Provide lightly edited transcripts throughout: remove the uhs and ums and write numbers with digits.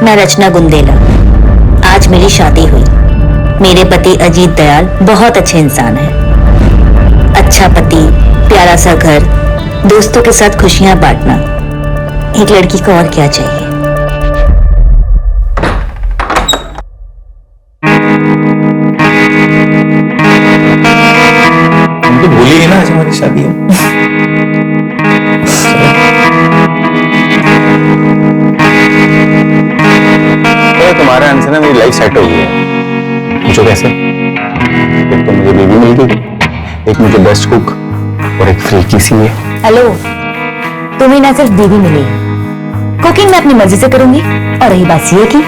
मैं रचना गुंदेला। आज मेरी शादी हुई। मेरे पति अजीत दयाल बहुत अच्छे इंसान हैं। अच्छा पति, प्यारा सा घर, दोस्तों के साथ खुशियां बांटना, एक लड़की को और क्या चाहिए। तुम तो भूली ना आज हमारी शादी है। तो तुम्हारे आंसर में मेरी लाइफ सेट हो गई है। पूछो कैसे? एक तो मुझे बेबी मिल गई, एक मुझे बेस्ट कुक और एक फ्रीकी सी है। हेलो, तुम्हें ना सिर्फ बीवी मिली, कुकिंग मैं अपनी मर्जी से करूंगी, और रही बात सीए की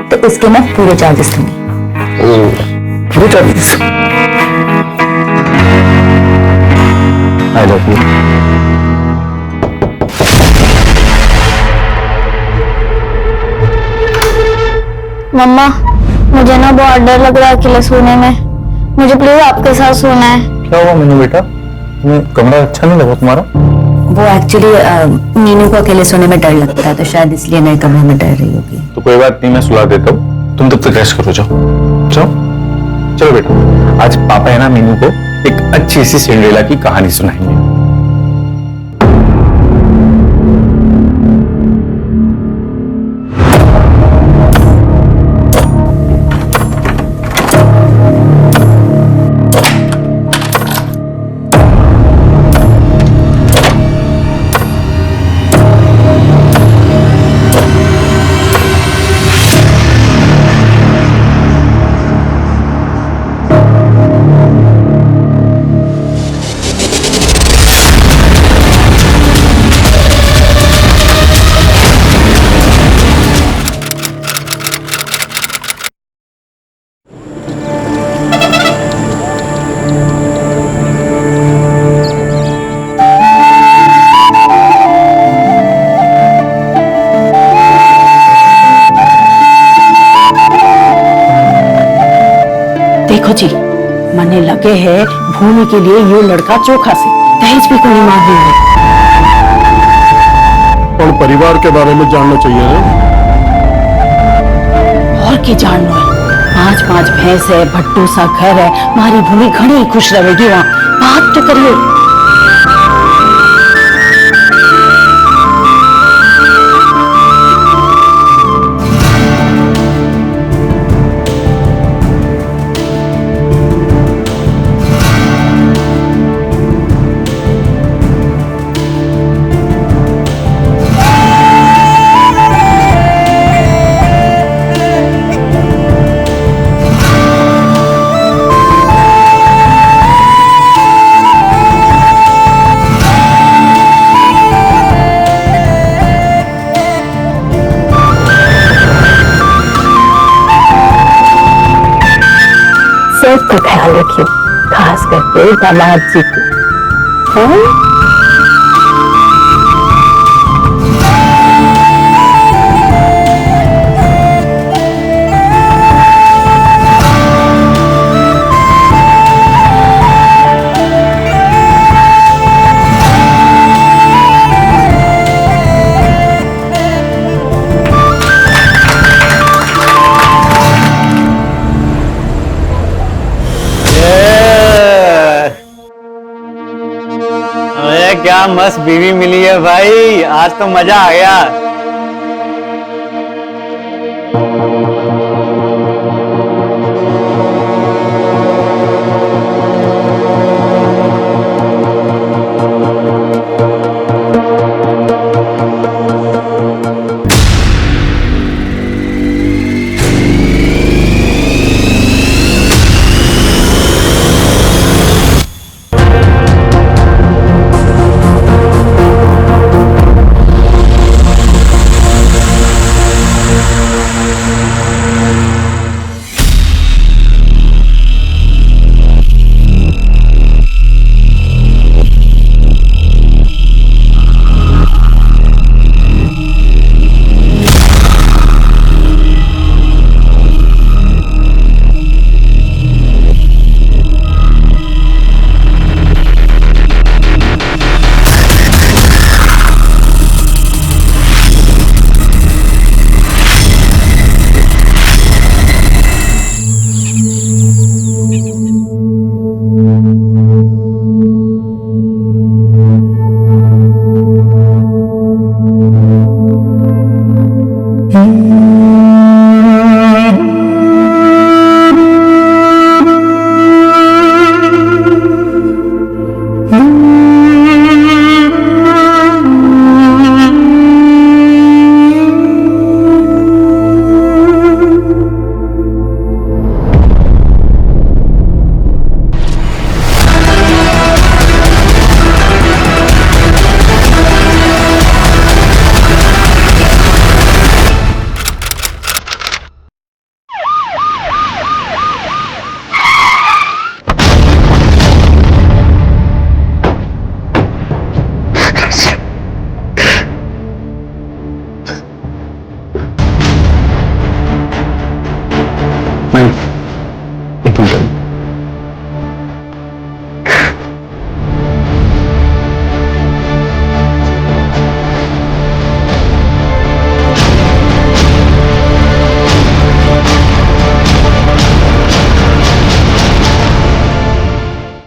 तो उसके मैं पूरे चार्जेस दूंगी। पूरे चार्जेस? I love you. मम्मा, मुझे ना बहुत डर लग रहा है अकेले सोने में। मुझे प्लीज आपके साथ सोना है। क्या हुआ मीनू बेटा, तुम्हें कमरा अच्छा नहीं लगा तुम्हारा? वो एक्चुअली मीनू को अकेले सोने में डर लगता है, तो शायद इसलिए नए कमरे में डर रही होगी। तो कोई बात नहीं, मैं सुला देता हूँ, तुम तब तक रेस्ट करो। जाओ जाओ, चलो बेटा। आज पापा है ना मीनू को एक अच्छी सी सिंड्रेला की कहानी सुनाएंगे। देखो जी, मने लगे है भूमि के लिए ये लड़का चोखा से दहेज भी कोई मांग रही है। और परिवार के बारे में जानना चाहिए ना? और की जानना है? 5-5 भैंस है, भट्टू सा घर है, हमारी भूमि घनी खुश रहेगी वहाँ। बात तो करिए। सबका ख्याल रखियो, खास करके दामाद जी को। हाँ? क्या मस्त बीवी मिली है भाई, आज तो मजा आ गया।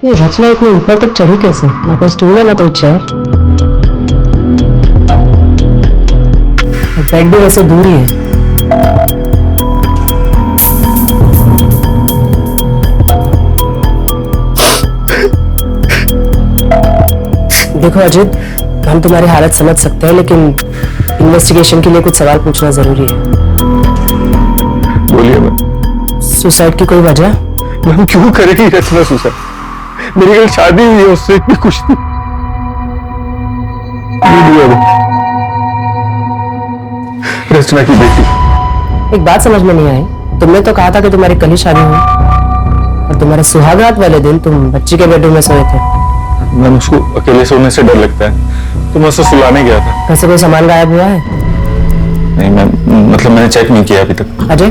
ये रचना इतने ऊपर तक चढ़ी कैसे? ना कोई स्टूल है ना कोई चेयर। बेड भी वैसे दूर ही है। देखो अजित, हम तुम्हारी हालत समझ सकते हैं, लेकिन इन्वेस्टिगेशन के लिए कुछ सवाल पूछना जरूरी है। बोलिए मैम। सुसाइड की कोई वजह? मैम क्यों करेगी रचना सुसाइड? मेरी कल शादी हुई है उससे, इतनी खुश थी। रचना की बेटी। एक बात समझ में नहीं आई, तुमने तो कहा था कि तुम्हारी कल ही शादी हुई और तुम्हारे सुहागरात वाले दिन तुम बच्ची के बेडरूम में सोए थे। मैम उसको अकेले सोने से डर लगता है तो मैं उसे सुलाने गया था। कैसे कोई सामान गायब हुआ है? नहीं मैम, मतलब मैंने चेक नहीं किया अभी तक। अजय,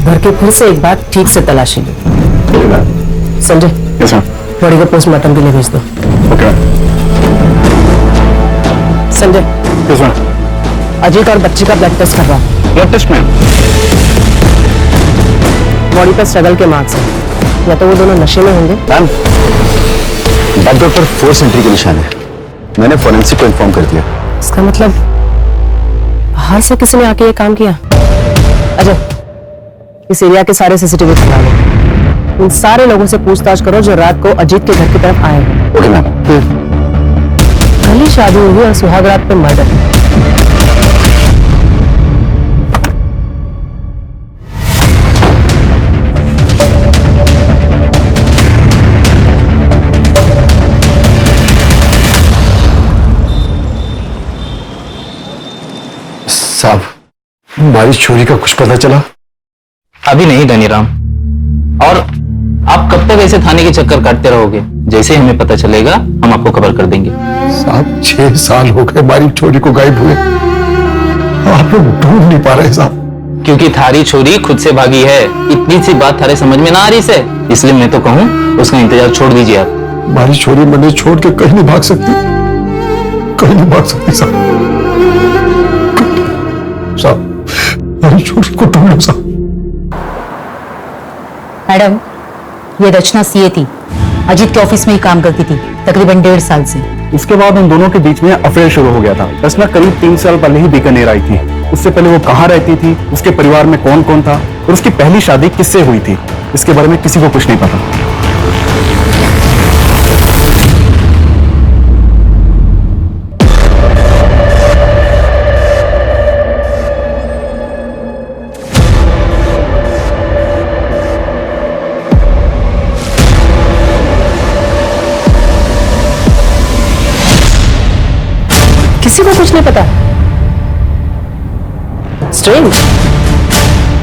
घर के फिर से एक बार ठीक से तलाशी लो। Sanjay, yes ma'am. बॉडी को पोस्टमार्टम के लिए भेज दो। Okay ma'am. Sanjay, yes ma'am. Ajit और बच्ची का ब्लड टेस्ट करवाओ। Blood test ma'am. बॉडी पर स्ट्रगल के मार्क्स हैं, या तो वो दोनों नशे में होंगे। Ma'am blood doctor force entry के निशान है, मैंने फोरेंसिक को इन्फॉर्म कर दिया। इसका मतलब बाहर से किसी ने आके ये काम किया। अजय, इस एरिया के सारे सीसीटीवी खंगा लो। उन सारे लोगों से पूछताछ करो जो रात को अजीत के घर की तरफ आए हैं। Okay ma'am. कल ही शादी हुई और सुहागरात पे मर्डर। साहब, बारिश चोरी का कुछ पता चला? अभी नहीं धनीराम, और आप कब तक ऐसे थाने के चक्कर काटते रहोगे? जैसे ही हमें पता चलेगा हम आपको खबर कर देंगे। साहब 6 साल हो गए बारीक छोरी को गायब हुए, आप लोग ढूंढ नहीं पा रहे साहब। क्योंकि थारी छोरी खुद से भागी है। इतनी सी बात थारे समझ में ना आ रही से, इसलिए मैं तो कहूँ उसका इंतजार छोड़ दीजिए आप। बारिश छोरी मैंने छोड़ के कहीं नहीं भाग सकती, कहीं नहीं भाग सकती साहब। बारिश छोरी को ढूंढो साहब। मैडम, ये रचना सीए थी, अजीत के ऑफिस में ही काम करती थी तकरीबन 1.5 साल से। इसके बाद उन दोनों के बीच में अफेयर शुरू हो गया था। रचना करीब 3 साल पहले ही बीकानेर आई थी। उससे पहले वो कहाँ रहती थी, उसके परिवार में कौन कौन था और उसकी पहली शादी किससे हुई थी, इसके बारे में किसी को कुछ नहीं पता। किसी को कुछ नहीं पता। स्ट्रेंज।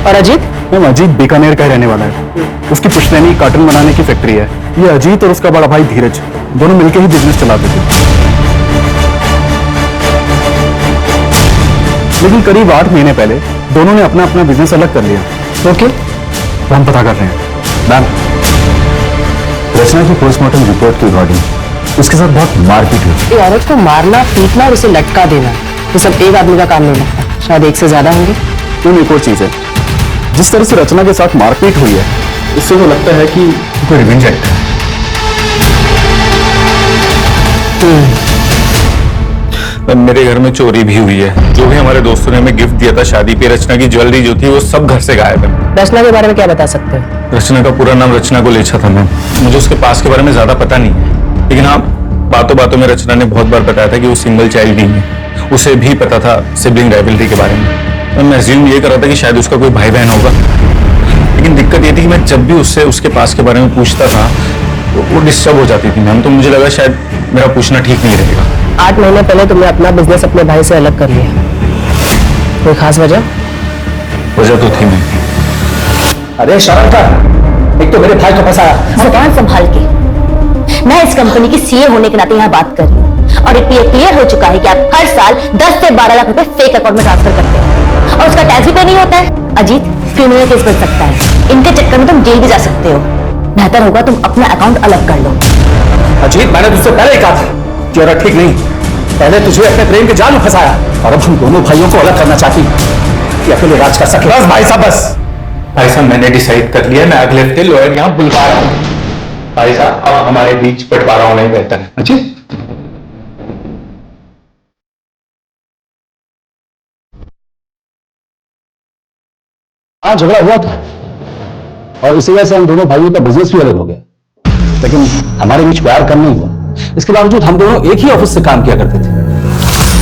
और अजीत? मैम अजीत बीकानेर का रहने वाला है। उसकी पुश्तैनी कार्टून बनाने की फैक्ट्री है। ये अजीत और उसका बड़ा भाई धीरज दोनों मिलकर ही बिजनेस चलाते थे। लेकिन करीब 8 महीने पहले दोनों ने अपना अपना बिजनेस अलग कर लिया। तो क्यों? वो हम पता कर रहे हैं। मैम, रचना की पोस्टमार्टम रिपोर्ट के अकॉर्डिंग उसके साथ बहुत मारपीट हुई। ये औरत को मारना, पीटना और उसे लटका देना, ये सब एक आदमी का काम नहीं लगता, शायद एक से ज्यादा होंगे। क्यों? एक और चीज है, जिस तरह से रचना के साथ मारपीट हुई है उससे तो लगता है कि कोई रिवेंज एक्ट है। मेरे घर में चोरी भी हुई है। जो भी हमारे दोस्तों ने हमें गिफ्ट दिया था शादी पे, रचना की ज्वेलरी जो थी वो सब घर से गायब है। रचना के बारे में क्या बता सकते हैं? रचना का पूरा नाम रचना गोलेछा था मैम। मुझे उसके पास के बारे में ज्यादा पता नहीं है, लेकिन हाँ बातों बातों में रचना ने बहुत बार बताया था कि वो सिंगल चाइल्ड नहीं है। उसे भी पता था सिबलिंग राइवलरी के बारे में। मैं अज्यूम ये कर रहा था कि शायद उसका कोई भाई बहन होगा, लेकिन दिक्कत ये थी कि मैं जब भी उससे उसके पास के बारे में पूछता था तो वो डिस्टर्ब हो जाती थी मैम। तो मुझे लगा शायद मेरा पूछना ठीक नहीं रहेगा। 8 महीने पहले तुमने अपना बिजनेस अपने भाई से अलग कर लिया, कोई खास वजह? वजह तो थी मैम। अरे शर्म कर, एक तो मेरे भाई को फंसाया। जुबान संभाल के। मैं इस कंपनी की सीए होने के नाते यहाँ बात कर रही हूँ और ये क्लियर हो चुका है कि आप हर साल 10 से 12 लाख रुपए फेक अकाउंट में ट्रांसफर करते हैं और उसका टैक्स भी पे नहीं होता है। अजीत, क्रिमिनल केस बन सकता है, इनके चक्कर में तुम जेल भी जा सकते हो। बेहतर होगा तुम अपना अकाउंट अलग कर लो। अजीत, मैंने तुझसे पहले ही कहा था कि औरत ठीक नहीं। पहले तुझे अपने प्रेम के जाल में फंसाया और अब हम दोनों भाइयों को अलग करना चाहती कि अकेले राज कर सके। बस भाई साहब, बस भाई साहब, मैंने डिसाइड कर लिया। मैं अगले हफ्ते लॉयर यहाँ बुलवा रहा हूँ। भाई साहब अब हमारे बीच बंटवारा होना ही बेहतर है। अच्छा, हाँ झगड़ा हुआ था और इसी वजह से हम दोनों भाइयों का बिजनेस भी अलग हो गया, लेकिन हमारे बीच प्यार कम नहीं हुआ। इसके बावजूद हम दोनों एक ही ऑफिस से काम किया करते थे।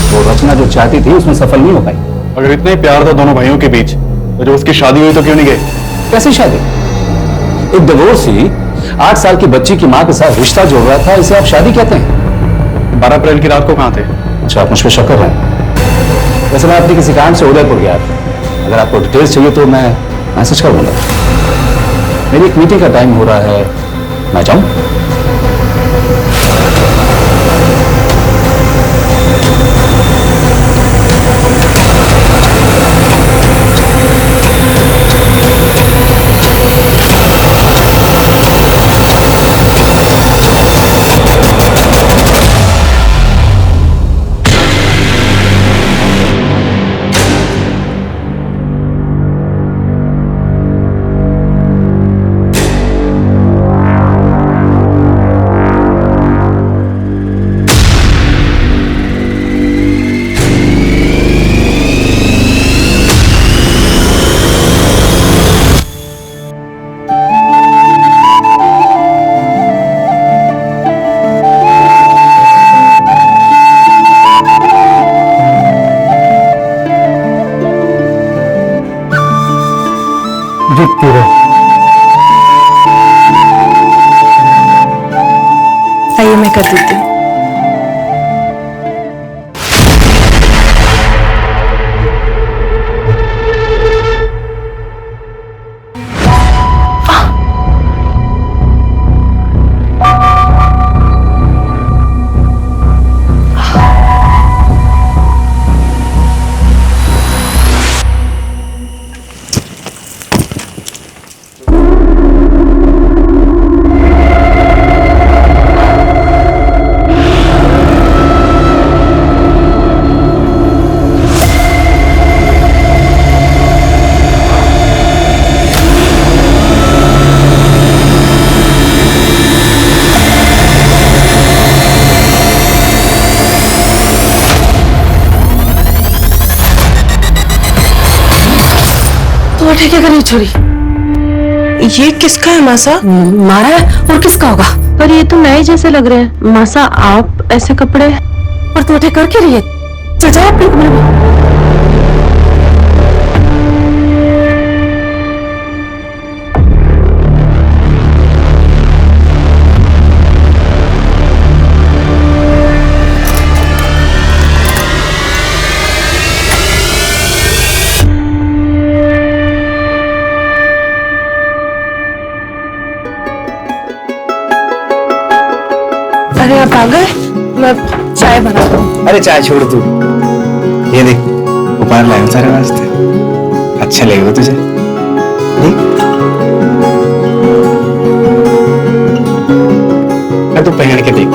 वो रचना जो चाहती थी उसमें सफल नहीं हो पाई। अगर इतना ही प्यार था दोनों भाइयों के बीच तो जब उसकी शादी हुई तो क्यों नहीं गए? कैसी शादी? एक डिवोर्सी 8 साल की बच्ची की मां के साथ रिश्ता जोड़ रहा था, इसे आप शादी कहते हैं? 12 अप्रैल की रात को कहां थे? अच्छा, आप मुझ पर शक कर रहे हैं? वैसे मैं अपनी किसी काम से उदयपुर गया था। अगर आपको डिटेल्स चाहिए तो मैं मैसेज कर दूंगा। मेरी एक मीटिंग का टाइम हो रहा है, मैं जाऊं? आइए मैं कर देती हूँ। तो क्या करनी छोरी? ये किसका है मासा? मारा है और किसका होगा? पर ये तो नए जैसे लग रहे हैं। मासा आप ऐसे कपड़े और तू कर क्या रही है? चल जाओ अपने कमरे में। अरे आप आ गए, मैं चाय बनाता हूँ। अरे चाय छोड़ तू, ये देख उपहार लाया हूं सारे वास्ते, अच्छा लगेगा तुझे। तू पहन के देख,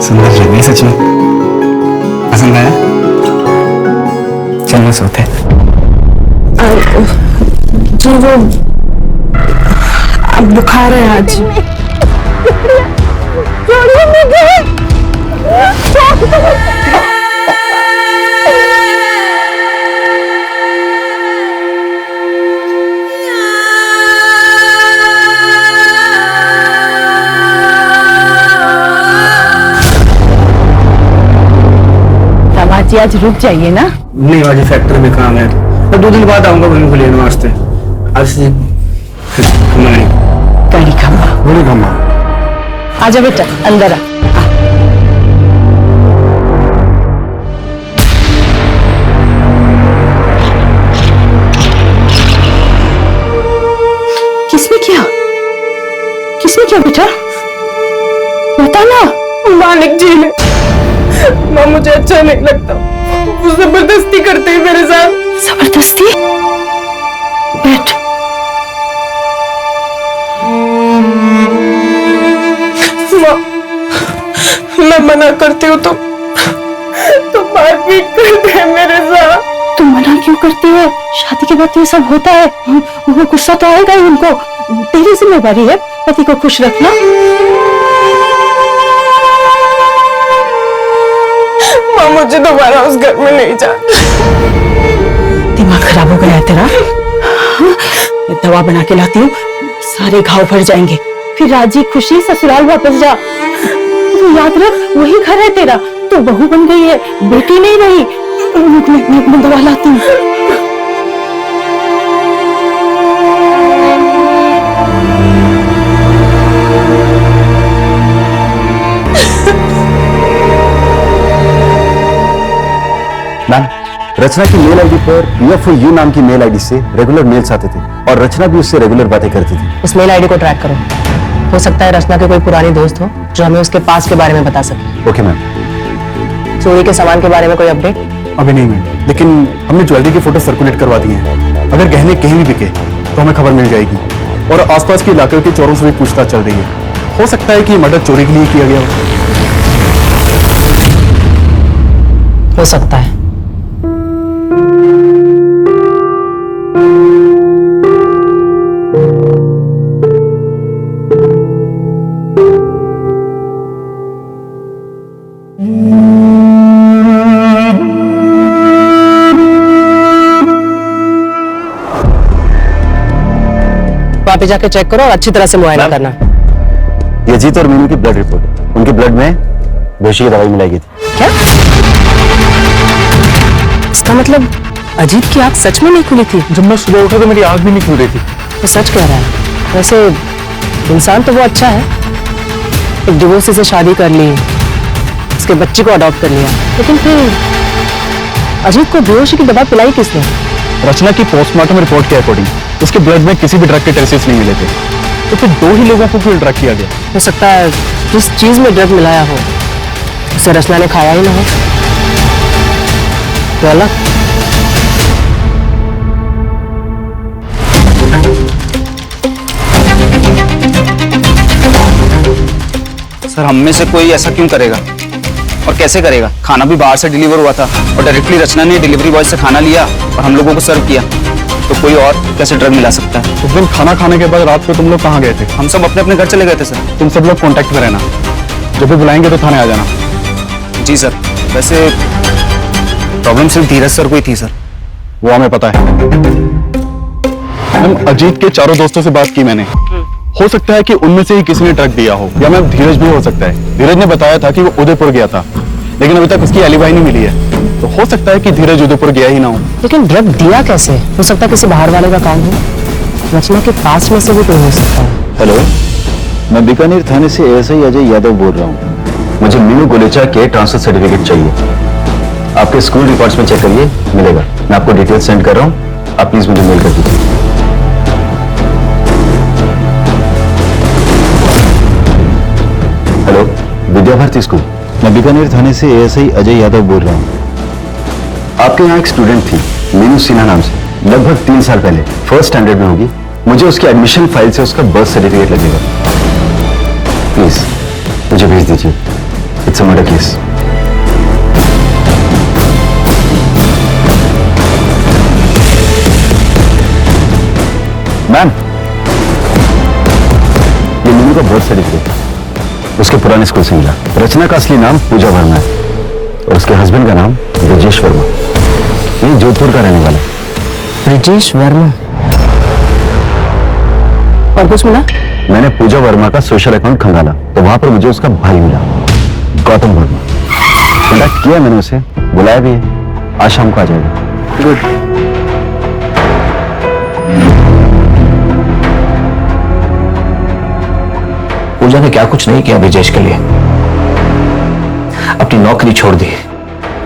सुंदर लग रही सच में। पसंद आया? चल मैं सोते। जी वो अब बुखार है आज। समाजी आज रुक जाइए ना। नहीं आज फैक्ट्री में काम है, तो 2 दिन बाद आऊंगा वहीं को लेने वास्ते। आज से कड़ी खम्मा, बड़ी खम्मा। आजा बेटा अंदर आ। किसने किया? किसने किया बेटा? बता ना। मालिक जी ने। माँ मुझे अच्छा नहीं लगता, वो जबरदस्ती करते हैं मेरे साथ। जबरदस्ती? बैठ। माँ, मैं मना करती हूँ तो मारपीट करते हैं मेरे साथ। तुम मना क्यों करती है? शादी के बाद ये सब होता है, वो गुस्सा तो आएगा ही उनको। तेरी जिम्मेदारी है पति को खुश रखना। माँ मुझे दोबारा उस घर में नहीं जाना। दिमाग खराब हो गया है तेरा? मैं दवा बना के लाती हूँ, सारे घाव भर जाएंगे। फिर राजी खुशी ससुराल वापस जा। तू याद रख, वही घर है तेरा। तू बहू बन गई है, बेटी नहीं रही। मैं दवा लाती हूँ। मैम, रचना की मेल आईडी पर PFU नाम की मेल आईडी से रेगुलर मेल्स आते थे और रचना भी उससे रेगुलर बातें करती थी। उस मेल आईडी को ट्रैक करो। हो सकता है रचना के कोई पुरानी दोस्त हो जो हमें उसके पास के बारे में बता सके। Okay ma'am. चोरी के सामान के बारे में कोई अपडेट? अभी नहीं मैम, लेकिन हमने ज्वेलरी की फोटो सर्कुलेट करवा दी है। अगर गहने कहीं भी बिके तो हमें खबर मिल जाएगी। और आसपास के इलाके के चोरों से भी पूछताछ चल रही है। हो सकता है कि मर्डर चोरी के लिए किया गया हो सकता है। वहां पे जाके चेक करो और अच्छी तरह से मुआयना करना। ये अजीत और मीनू की ब्लड रिपोर्ट, उनके ब्लड में बेहोशी की दवाई मिलाई गई थी। क्या? इसका मतलब अजीत की आंख सच में नहीं खुली थी? जब मैं सुबह उठा तो मेरी आंख भी नहीं खुल रही थी। वो सच कह रहा है। वैसे इंसान तो वो अच्छा है, एक डिवोर्सी से शादी कर ली, उसके बच्चे को अडॉप्ट कर लिया, लेकिन फिर अजीत को बेहोशी की दवा पिलाई किसने? रचना की पोस्टमार्टम रिपोर्ट के अकॉर्डिंग उसके ब्लड में किसी भी ड्रग के ट्रेसेस नहीं मिले थे। तो फिर 2 ही लोगों को क्यों ड्रग किया गया? हो सकता है जिस चीज में ड्रग मिलाया हो उसे रचना ने खाया ही ना हो। तो अलग। सर, हम में से कोई ऐसा क्यों करेगा और कैसे करेगा? खाना भी बाहर से डिलीवर हुआ था और डायरेक्टली रचना ने डिलीवरी बॉय से खाना लिया और हम लोगों को सर्व किया। तो कोई और कैसे ड्रग मिला सकता है? उस दिन खाना खाने के बाद रात को तुम लोग कहाँ गए थे? हम सब अपने अपने घर चले गए थे सर। तुम सब लोग कांटेक्ट में रहना, जब भी बुलाएंगे तो थाने आ जाना। जी सर। वैसे प्रॉब्लम सिर्फ धीरज सर को ही थी सर। वो हमें पता है। मैम, अजीत के चारों दोस्तों से बात की मैंने। हो सकता है कि उनमें से ही किसी ने ड्रग दिया हो, या मैम धीरज भी हो सकता है। धीरज ने बताया था कि वो उदयपुर गया था, लेकिन अभी तक उसकी एलिबाई नहीं मिली है। तो हो सकता है कि धीरज उदयपुर गया ही ना हो। लेकिन ड्रग दिया कैसे? हो सकता है किसी बाहर वाले का काम हो। रचना के पास में से भी कोई हो सकता है। हेलो, मैं बीकानेर थाने से ASI अजय यादव बोल रहा हूँ। मुझे मीनू गोलेचा के ट्रांसफर सर्टिफिकेट चाहिए। आपके स्कूल रिकॉर्ड्स में चेक करिए, मिलेगा। मैं आपको डिटेल सेंड कर रहा हूँ, आप प्लीज मुझे मेल कर दीजिए। Hello, Vidya Bharati school. मैं बीकानेर थाने से ASI अजय यादव बोल रहा हूँ। आपके यहाँ एक स्टूडेंट थी मीनू सिन्हा नाम से, लगभग 3 साल पहले, फर्स्ट स्टैंडर्ड में होगी। मुझे उसकी एडमिशन फाइल से उसका बर्थ सर्टिफिकेट लगेगा। प्लीज मुझे भेज दीजिए। It's a murder case. Ma'am, ये मीनू का बर्थ सर्टिफिकेट उसके पुराने स्कूल से मिला। रचना का असली नाम पूजा वर्मा है और उसके हस्बैंड का नाम ब्रजेश वर्मा। ये जोधपुर का रहने वाला है। ब्रजेश वर्मा। और कुछ मिला? मैंने पूजा वर्मा का सोशल अकाउंट खंगाला तो वहां पर मुझे उसका भाई मिला, गौतम वर्मा। कॉन्टैक्ट किया मैंने उसे, बुलाया भी है। आज शाम को आ जाएगा। गुड। पूजा ने क्या कुछ नहीं किया ब्रजेश के लिए। अपनी नौकरी छोड़ दी,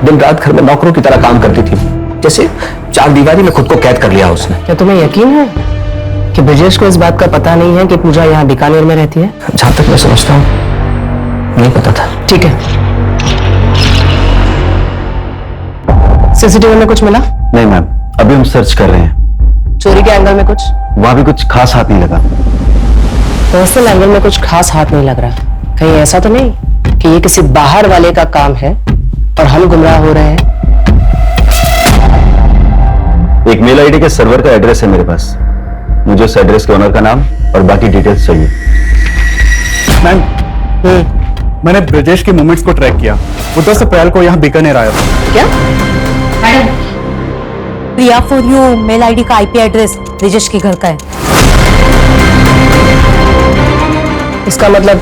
दिन रात घर में नौकरों की तरह काम करती थी, जैसे 4 दीवारी में खुद को कैद कर लिया उसने। क्या तुम्हें यकीन है कि ब्रजेश को इस बात का पता नहीं है कि पूजा यहाँ बीकानेर में रहती है? जहां तक मैं समझता हूँ नहीं पता था। ठीक है। सीसीटीवी में कुछ मिला? नहीं मैम, अभी हम सर्च कर रहे हैं। चोरी के एंगल में कुछ? वहां भी कुछ खास हाथ नहीं लगा। पर्सनल एंगल में कुछ खास हाथ नहीं लग रहा। कहीं ऐसा तो नहीं कि ये किसी बाहर वाले का काम है और हम गुमराह हो रहे हैं? एक मेल आईडी के सर्वर का एड्रेस है मेरे पास। मुझे उस एड्रेस के ओनर का नाम और बाकी डिटेल्स चाहिए। मैम, मैंने ब्रजेश के मूवमेंट्स को ट्रैक किया। वो 10 अप्रैल को यहाँ बीकानेर आया था। क्या madam, Priya for you mail ID का आईपी एड्रेस ब्रिजेश के घर का है। इसका मतलब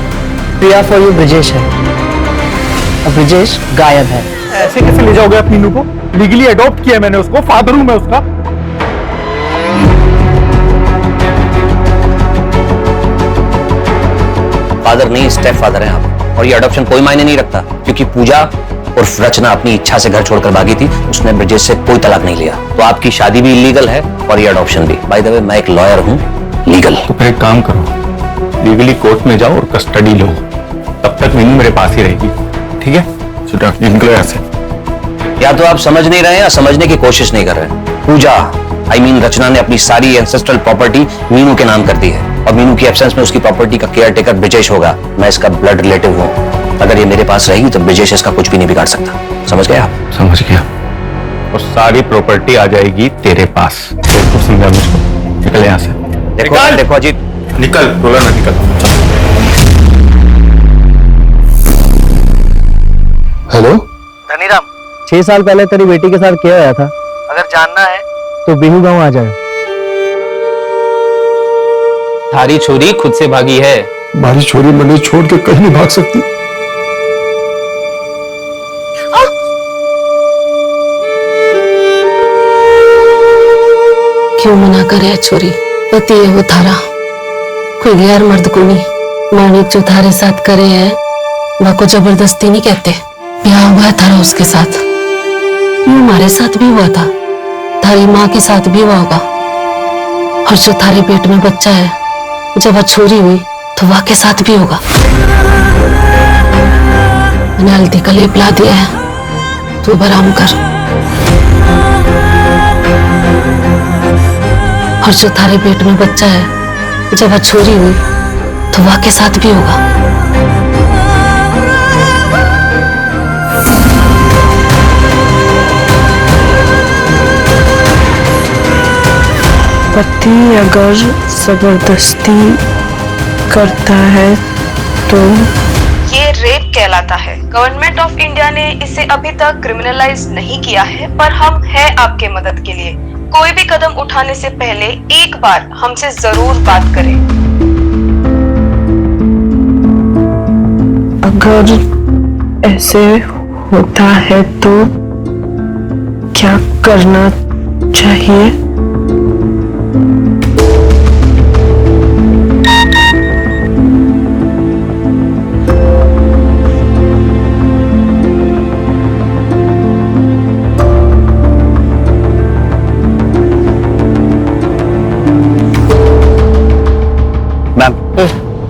प्रिया फॉर यू ब्रिजेश है और ब्रिजेश गायब है। ऐसे कैसे ले जाओगे आप मीनू को? लीगली अडॉप्ट किया मैंने उसको, फादर हूं मैं उसका। फादर नहीं, स्टेप फादर हैं आप। और ये अडॉप्शन कोई मायने नहीं रखता, क्योंकि पूजा और रचना अपनी इच्छा से घर छोड़कर भागी थी। उसने ब्रजेश से कोई तलाक नहीं लिया, तो आपकी शादी भी इलीगल है और ये अडॉप्शन भी। बाय द वे, मैं एक लॉयर हूँ, लीगल। तो फिर एक काम करो, लीगली कोर्ट में जाओ और कस्टडी लो। तब तक मीनू मेरे पास ही रहेगी, ठीक है? छुटा निकलो यहाँ से। या तो आप समझ नहीं रहे हैं या समझने की कोशिश नहीं कर रहे हैं। पूजा रचना ने अपनी सारी एंसेस्ट्रल प्रॉपर्टी मीनू के नाम कर दी है, और मीनू की एब्सेंस में उसकी प्रॉपर्टी का केयर टेकर ब्रिजेश होगा। मैं इसका ब्लड रिलेटिव हूँ। अगर ये मेरे पास रहेगी तो ब्रिजेश इसका कुछ भी नहीं बिगाड़ सकता। समझ गए आप? समझ गया। और सारी प्रॉपर्टी आ जाएगी तेरे पास। तो समझा मुझको। निकल यहाँ से। देखो अजीत, निकल, बोला ना निकल। हेलो धनीराम, 6 साल पहले तेरी बेटी के साथ क्या आया था? अगर जानना है तो बिहू गांव आ जाए। थारी छोरी खुद से भागी है। हमारी छोरी मुझे छोड़ के कहीं नहीं भाग सकती। क्यों मना करे छोरी? पति है वो थारा, कोई गैर मर्द को नहीं। मानिक जो थारे साथ करे है वह को जबरदस्ती नहीं कहते। ब्याह हुआ है थारा उसके साथ, यूं हमारे साथ भी हुआ था, थारी माँ के साथ भी हुआ होगा। और जो थारे पेट में बच्चा है, जब वह छोरी हुई तो वह के साथ भी होगा। मैंने हल्दी का लेप ला दिया है, तू आराम कर। और जो थारे पेट में बच्चा है, जब वह छोरी हुई तो वह के साथ भी होगा। पति अगर जबरदस्ती करता है तो ये रेप कहलाता है। गवर्नमेंट ऑफ इंडिया ने इसे अभी तक क्रिमिनलाइज नहीं किया है, पर हम हैं आपके मदद के लिए। कोई भी कदम उठाने से पहले एक बार हमसे जरूर बात करें। अगर ऐसे होता है तो क्या करना चाहिए? मैम,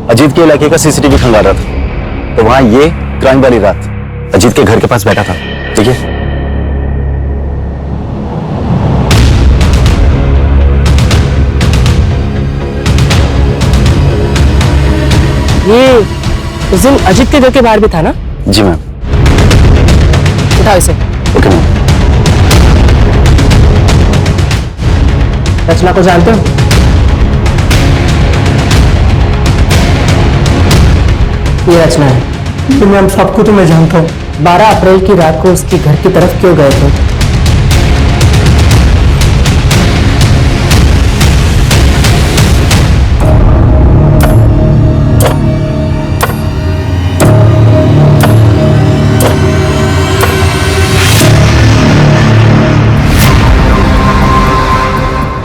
अजीत के इलाके का सीसीटीवी खंगाल रहा था, तो वहां ये क्राइम वाली रात अजीत के घर के पास बैठा था। ठीक है? ये उस दिन अजीत के घर के बाहर भी था ना? जी मैम। उठाओ इसे। Okay ma'am. रचना को जानते हो? ये रचना है। तो मैम सबको तो मैं जानता हूँ। 12 अप्रैल की रात को उसके घर की तरफ क्यों गए थे?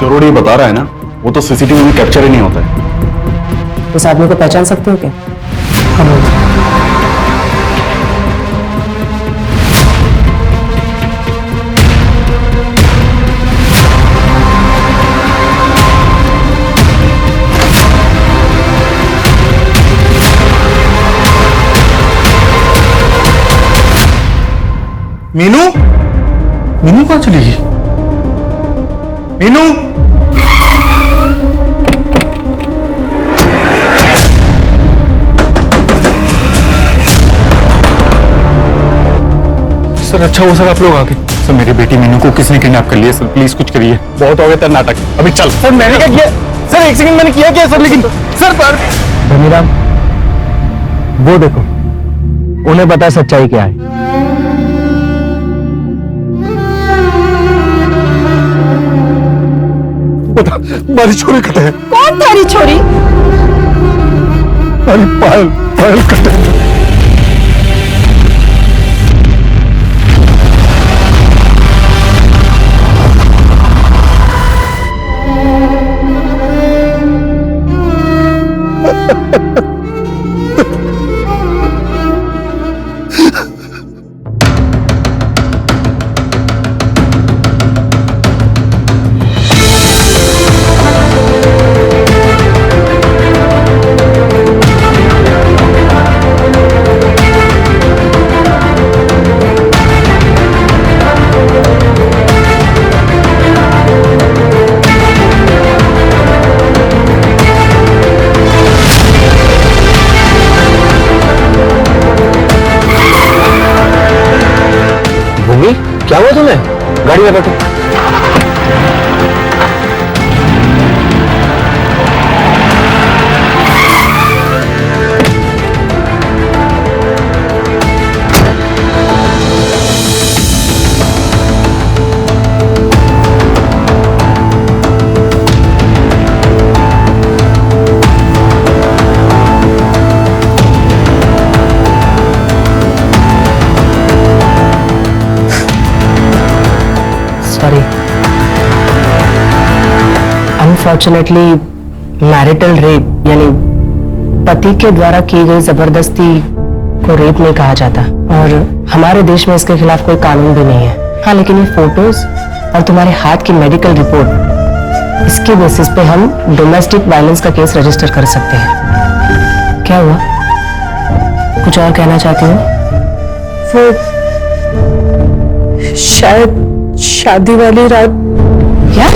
जो रोड ये बता रहा है ना, वो तो सीसीटीवी में कैप्चर ही नहीं होता है। उस आदमी को पहचान सकते हो क्या? मीनू? मीनू कहाँ चली गई? मीनू? सर अच्छा हुआ सर आप लोग आ गए। सर मेरी बेटी मीनू को किसने किडनैप कर लिया सर, प्लीज कुछ करिए। बहुत हो गया तेरा नाटक, अभी चल। सर मैंने क्या किया सर, एक सेकंड मैंने किया क्या सर, लेकिन सर पर धनीराम वो देखो, उन्हें पता है सच्चाई क्या है। बता, हमारी छोरी कटे है। कौन तेरी छोरी? अरे पायल, पायल कटे है। क्या हुआ तुम्हें? गाड़ी में बैठो। अनफॉर्चुनेटली मैरिटल रेप यानी पति के द्वारा की गई जबरदस्ती को रेप नहीं कहा जाता, और हमारे देश में इसके खिलाफ कोई कानून भी नहीं है। हाँ, लेकिन ये फोटोज और तुम्हारे हाथ की मेडिकल रिपोर्ट, इसके बेसिस पे हम डोमेस्टिक वायलेंस का केस रजिस्टर कर सकते हैं। क्या हुआ, कुछ और कहना चाहती हो? वो शायद शादी वाली रात। क्या?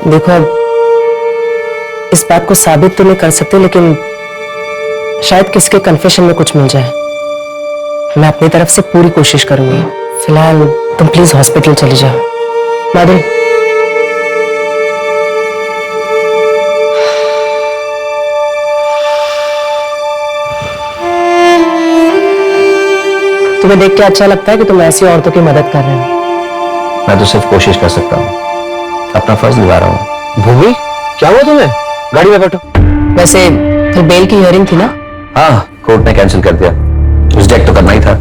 देखो, अब इस बात को साबित तो नहीं कर सकते, लेकिन शायद किसी के कन्फेशन में कुछ मिल जाए। मैं अपनी तरफ से पूरी कोशिश करूंगी। फिलहाल तुम प्लीज हॉस्पिटल चले जाओ। माधुरी, तुम्हें देख के अच्छा लगता है कि तुम ऐसी औरतों की मदद कर रहे हो? मैं तो सिर्फ कोशिश कर सकता हूँ, अपना फर्ज निभा रहा हूँ। भूमि, क्या हुआ तुम्हें? गाड़ी में बैठो। वैसे फिर बेल की हियरिंग थी ना? हाँ, कोर्ट ने कैंसिल कर दिया। उस डेट तो करना ही था,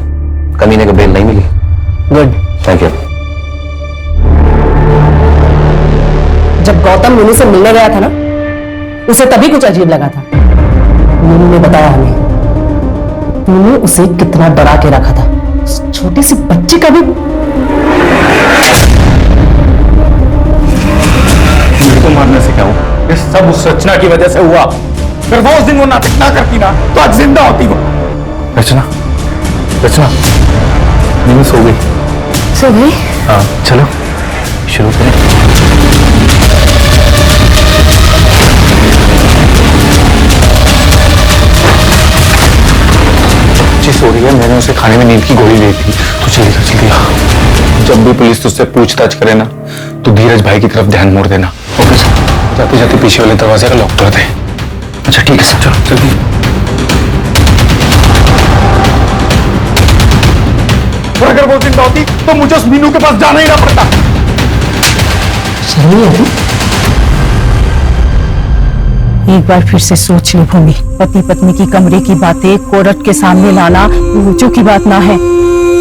कमीने को बेल नहीं मिली। Good, thank you. जब गौतम मुनि से मिलने गया था ना, उसे तभी कुछ अजीब लगा था। मुनि ने बताया हमें, मुनि उसे कितना डरा के रखा था। उस छोटी सी बच्ची का भी। मेरे को मारने से क्या हुआ? ये सब उस रचना की वजह से हुआ। फिर वो उस दिन वो नाटक ना करती ना, तो आज जिंदा होती वो। रचना, रचना, नींद सो गई। सो गई? हाँ, चलो शुरू करें। सो रही है, मैंने उसे खाने में नींद की गोली दी थी। तो चलिए जल्दी आ। जब भी पुलिस तुझसे पूछताछ करे ना, तो धीरज भाई की तरफ ध्यान मोड़ देना। Okay sir. जाते जाते पीछे वाले दरवाजे का लॉक कर दे। अच्छा ठीक है सर, चलो जल्दी। और अगर वो जिंदा होती तो मुझे उस मीनू के पास जाना ही ना पड़ता। शर्म नहीं आती? एक बार फिर से सोच ली भूमि, पति पत्नी की कमरे की बातें कोर्ट के सामने लाना ऊंचों की बात ना है।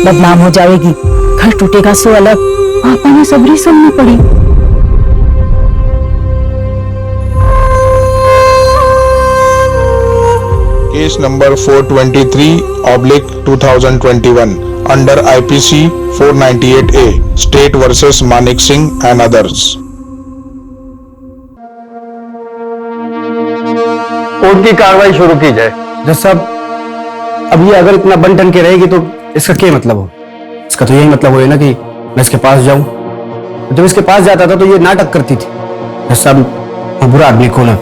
बदनाम हो जाएगी, घर टूटेगा सो अलग। पापा ने सबरी सुननी पड़ी। Case number 423/2021 under IPC 498A state versus Manik Singh and others. Court की कार्रवाई शुरू की जाए। जज साहब, अब ये अगर इतना बन ठन के रहेगी तो इसका क्या मतलब हो? इसका तो यही मतलब हो ना कि मैं इसके पास जाऊं। जब इसके पास जाता था तो ये नाटक करती थी। जज साहब, मैं बुरा आदमी कौन है?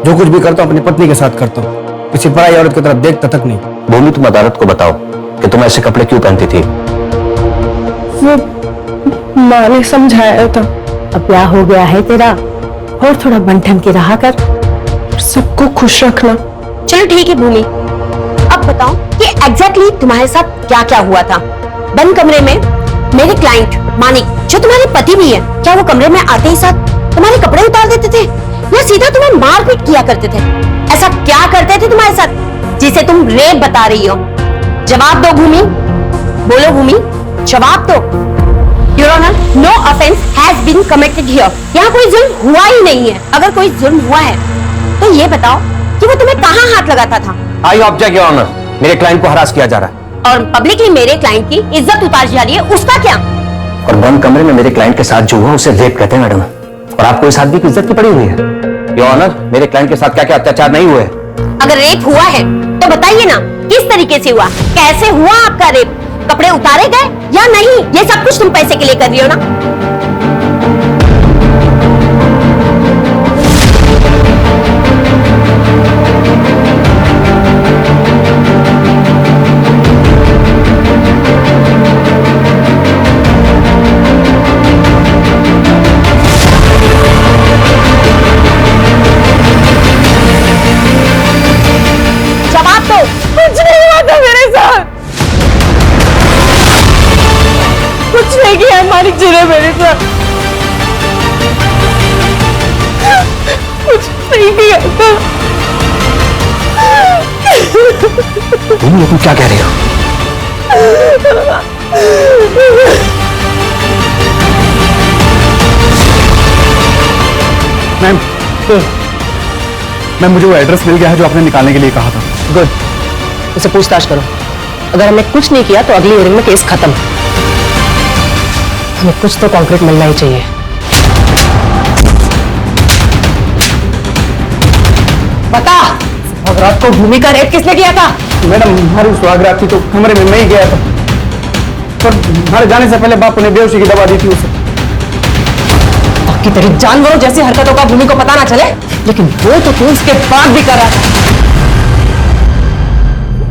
जो कुछ भी करता हूं अपनी पत्नी के साथ करता हूं। किसी पराई औरत की तरफ देखता तक नहीं। भूमि, तुम अदालत को बताओ कि तुम ऐसे कपड़े क्यों पहनती थी। वो माँ ने समझाया था। अब ब्याह हो गया है तेरा, और थोड़ा बंठन के रहा कर, सबको खुश रखना। चलो ठीक है भूमि, अब बताओ कि एग्जैक्टली तुम्हारे साथ क्या क्या हुआ था। बंद कमरे में मेरे क्लाइंट मानिक, जो तुम्हारे पति भी है, क्या वो कमरे में आते ही साथ तुम्हारे कपड़े उतार देते थे या सीधा तुम्हें मारपीट किया करते थे? ऐसा क्या करते थे तुम्हारे साथ जिसे तुम रेप बता रही हो? जवाब दो भूमि, बोलो भूमि, जवाब दो। Your Honor, no offense has been committed here. यहाँ कोई जुल्म हुआ ही नहीं है। अगर कोई जुल्म हुआ है तो ये बताओ कि वो तुम्हें कहाँ हाथ लगाता था? आई ऑब्जेक्ट योर ऑनर, मेरे क्लाइंट को हरास किया जा रहा है। और पब्लिकली मेरे क्लाइंट की इज्जत उतारी जा रही है, उसका क्या? और बंद कमरे में मेरे क्लाइंट के साथ जो हुआ उसे रेप कहते हैं मैडम। और आपको इस आदमी की इज्जत की पड़ी हुई है। योर ऑनर, मेरे क्लाइंट के साथ क्या क्या अत्याचार नहीं हुए? अगर रेप हुआ है तो बताइए ना, किस तरीके से हुआ, कैसे हुआ आपका रेप? कपड़े उतारे गए या नहीं? ये सब कुछ तुम पैसे के लिए कर रही हो ना? जवाब दो। कुछ नहीं हुआ था मेरे साथ, कुछ नहीं किया मालिक जी ने मेरे साथ, कुछ नहीं किया था। तुम क्या कह रही हो? मैम, मुझे वो एड्रेस मिल गया है जो आपने निकालने के लिए कहा था। गुड, उसे पूछताछ करो। अगर हमने कुछ नहीं किया तो अगली हियरिंग में केस खत्म। हमें कुछ तो कॉन्क्रीट मिलना ही चाहिए। बता, रात को भूमि का रेप किसने किया था? मैडम, हमारी सुहागरात थी तो कमरे में मैं ही गया था, पर हमारे जाने से पहले बापू ने बेहोशी की दवा दी थी उसे। बाकी तेरी जानवरों जैसी हरकतों का भूमि को पता ना चले, लेकिन वो तो तू उसके बाद भी कर रहा था।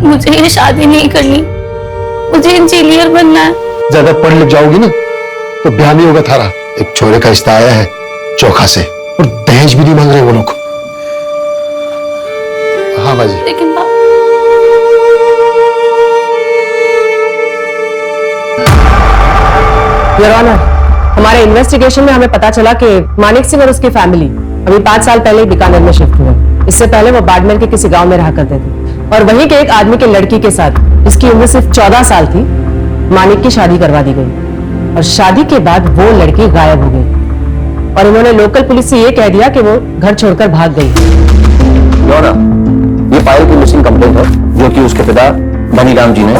मुझे ये शादी नहीं करनी, मुझे इंजीनियर बनना है। ज्यादा पढ़ लिख जाओगी ना तो ब्याह नहीं होगा थारा। एक छोरे का रिश्ता आया है चोखा से, और दहेज भी नहीं मांग रहे वो लोग। हाँ बाजी। लेकिन योर ऑनर, हमारे इन्वेस्टिगेशन में हमें पता चला कि मानिक सिंह और उसकी फैमिली अभी 5 साल पहले ही बीकानेर में शिफ्ट हुए। इससे पहले वो बाड़मेर के किसी गांव में रहा करते थे, और वहीं के एक आदमी की लड़की के साथ, जिसकी उम्र सिर्फ 14 साल थी, मानिक की शादी करवा दी गई। और शादी के बाद वो लड़की गायब हो गई, और उन्होंने लोकल पुलिस से ये कह दिया कि वो घर छोड़कर भाग गई। योर ऑनर, ये फाइल की मिसिंग कंप्लेंट है जो कि उसके पिता धनीराम जी ने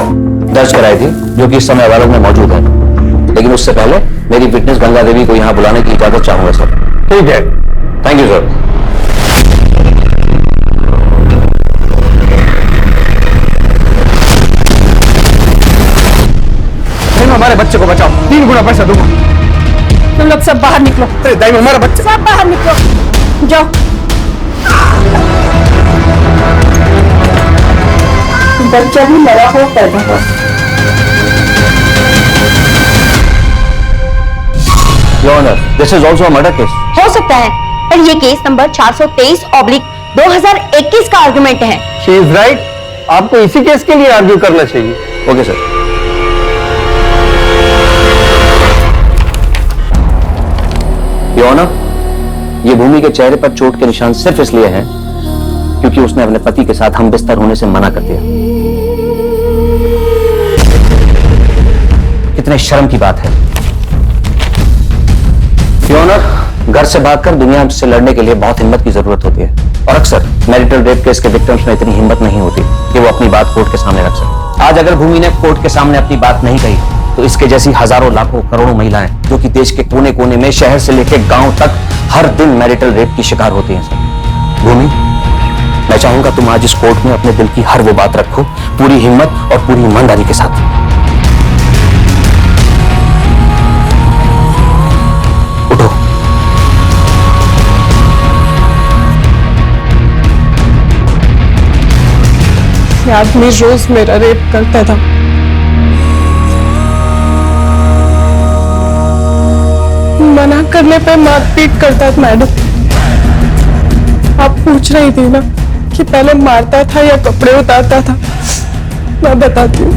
दर्ज कराई थी, जो कि इस समय अदालत में मौजूद है। लेकिन उससे पहले मेरी विटनेस गंगा देवी को यहाँ बुलाने की इजाजत चाहूंगा सर। ठीक है, थैंक यू सर। हमारे बच्चे को बचाओ, 3 गुना पैसा दूंगा। तुम लोग सब बाहर निकलो। अरे दाई, हमारा बच्चा। सब बाहर निकलो, जाओ। बच्चा भी मरा हो पैदा हो। Your honour, this is also a murder case. हो सकता है, पर ये केस नंबर 423/2021 का आर्गुमेंट है। शी इज राइट, आपको इसी केस के लिए आर्ग्यू करना चाहिए। Okay sir. योर ऑनर, ये भूमि के चेहरे पर चोट के निशान सिर्फ इसलिए हैं क्योंकि उसने अपने पति के साथ हम बिस्तर होने से मना कर दिया। कितने शर्म की बात है। योर ऑनर, घर से भागकर दुनिया से लड़ने के लिए बहुत हिम्मत की जरूरत होती है, और अक्सर मैरिटल रेप केस के विक्टिम्स में इतनी हिम्मत नहीं होती कि वो अपनी बात कोर्ट के सामने रख सके। आज अगर भूमि ने कोर्ट के सामने अपनी बात नहीं कही तो इसके जैसी हजारों लाखों करोड़ों महिलाएं जो कि देश के कोने कोने में, शहर से लेकर गांव तक, हर दिन मैरिटल रेप की शिकार होती हैं सर। भूमि, मैं चाहूंगा तुम आज इस कोर्ट में अपने दिल की हर वो बात रखो, पूरी हिम्मत और पूरी ईमानदारी के साथ। उठो। आदमी रोज मेरा रेप करता था। मना करने पे मारपीट करता था। मैडम, आप पूछ रही थी ना कि पहले मारता था या कपड़े उतारता था। मैं बताती हूँ,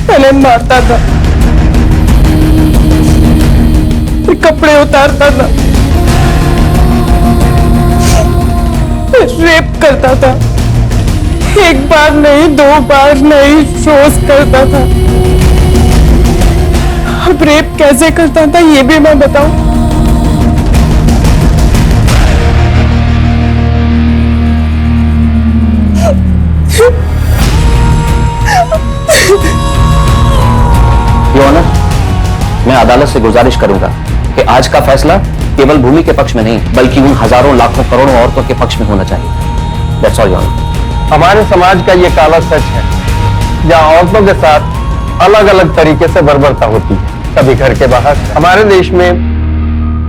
पहले मारता था, फिर कपड़े उतारता था, फिर रेप करता था। एक बार नहीं, 2 बार नहीं, रोज करता था। अब रेप कैसे करता था ये भी मैं बताऊं? योर ऑनर, मैं अदालत से गुजारिश करूंगा कि आज का फैसला केवल भूमि के पक्ष में नहीं बल्कि उन हजारों लाखों करोड़ों औरतों के पक्ष में होना चाहिए। That's all your honour. हमारे समाज का ये काला सच है, जहां औरतों के साथ अलग अलग तरीके से बर्बरता होती है, कभी घर के बाहर। हमारे देश में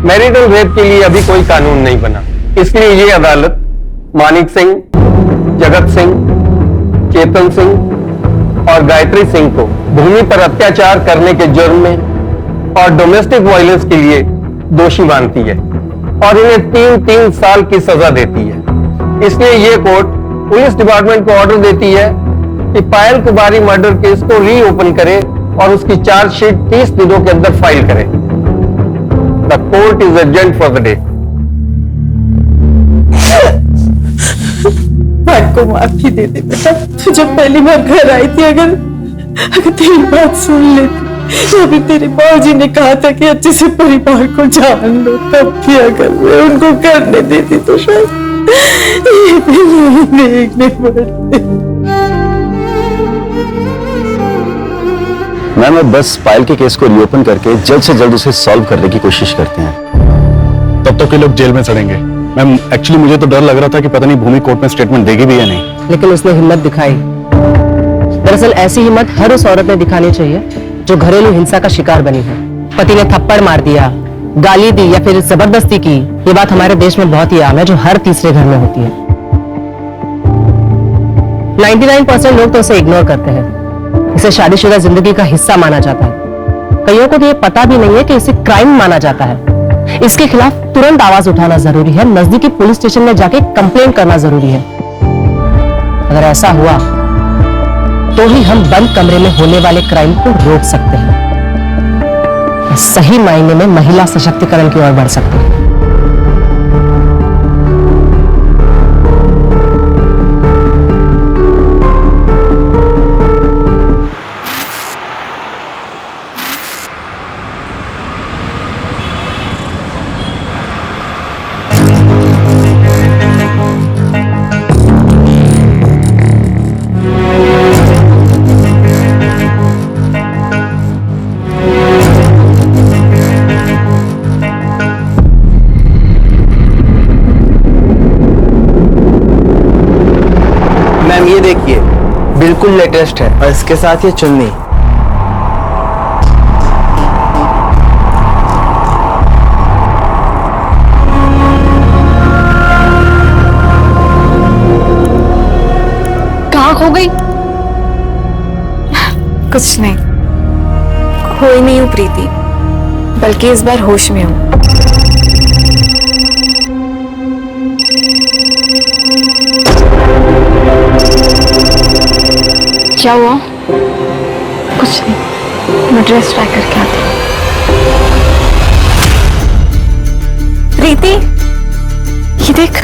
मैरिटल रेप के लिए अभी कोई कानून नहीं बना, इसलिए ये अदालत मानिक सिंह, जगत सिंह, चेतन सिंह और गायत्री सिंह को भूमि पर अत्याचार करने के जुर्म में और डोमेस्टिक वायलेंस के लिए दोषी मानती है और इन्हें 3-3 साल की सजा देती है। इसलिए ये कोर्ट पुलिस डिपार्टमेंट को ऑर्डर देती है कि पायल कुमारी मर्डर केस को रीओपन करे और उसकी चार्जशीट 30 दिनों के अंदर फाइल करे। The court is adjourned for the day. भाई को माफी दे दे बेटा, तू जब पहली बार घर आई थी, अगर तेरी बात सुन लेती, तो अभी तेरे बाबूजी ने कहा था कि अच्छे से परिवार को जान लो, तब भी अगर मैं उनको करने देती तो शायद ये भी नहीं देखने पड़ते। मैम, अब बस पायल के केस को रीओपन करके जल्द से जल्द उसे सॉल्व करने की कोशिश करते हैं। तब तक ये लोग जेल में सड़ेंगे। मैम, एक्चुअली मुझे तो डर लग रहा था कि पता नहीं भूमि कोर्ट में स्टेटमेंट देगी भी या नहीं। लेकिन उसने हिम्मत दिखाई। दरअसल ऐसी हिम्मत हर उस औरत ने दिखानी चाहिए जो घरेलू हिंसा का शिकार बनी है। पति ने थप्पड़ मार दिया, गाली दी या फिर जबरदस्ती की। ये बात हमारे देश में बहुत ही आम है, जो हर तीसरे घर में होती है। 99% लोग तो उसे इग्नोर करते हैं। इसे शादीशुदा जिंदगी का हिस्सा माना जाता है। कईयों को तो ये पता भी नहीं है कि इसे क्राइम माना जाता है। इसके खिलाफ तुरंत आवाज उठाना जरूरी है, नजदीकी पुलिस स्टेशन में जाके कंप्लेंट करना जरूरी है। अगर ऐसा हुआ तो ही हम बंद कमरे में होने वाले क्राइम को रोक सकते हैं, सही मायने में महिला सशक्तिकरण की ओर बढ़ सकते हैं। ये देखिए, बिल्कुल लेटेस्ट है और इसके साथ ये चुन्नी। कहाँ खो गई? कुछ नहीं, खोई नहीं हूँ प्रीति, बल्कि इस बार होश में हूँ। क्या हुआ? कुछ नहीं, मैं ड्रेस ट्राई करके आती हूँ। प्रीति, ये देख,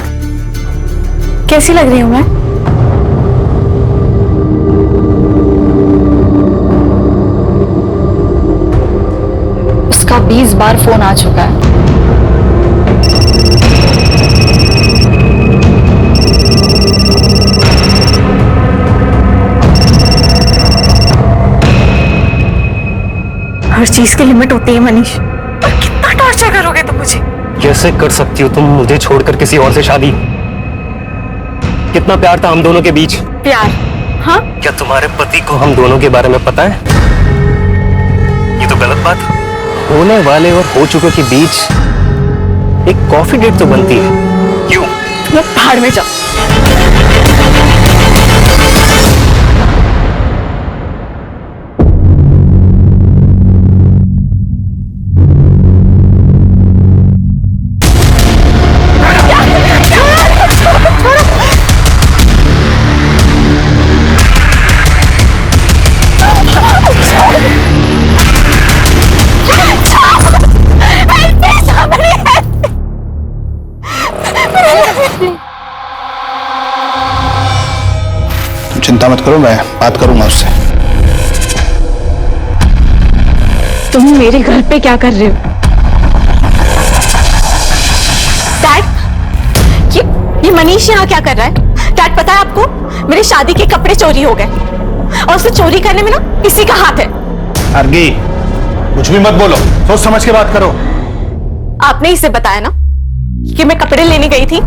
कैसी लग रही हूँ मैं? उसका 20 बार फोन आ चुका है। हर चीज की लिमिट होती है मनीष, और कितना टॉर्चर करोगे तुम मुझे? कैसे कर सकती हो तुम मुझे छोड़कर किसी और से शादी? कितना प्यार था हम दोनों के बीच। प्यार? हाँ? क्या तुम्हारे पति को हम दोनों के बारे में पता है? ये तो गलत बात। होने वाले और हो चुके के बीच एक कॉफी डेट तो बनती है। क्यों? तुम भाड़ में जाओ। चिंता मत करो, मैं बात करूंगा उससे। तुम मेरे घर पे क्या कर रहे हो? डैड, ये मनीष यहाँ क्या कर रहा है? डैड, पता है आपको, मेरी शादी के कपड़े चोरी हो गए और उसे चोरी करने में ना किसी का हाथ है। अर्गी, कुछ भी मत बोलो, सोच समझ के बात करो। आपने इसे बताया ना कि मैं कपड़े लेने गई थी?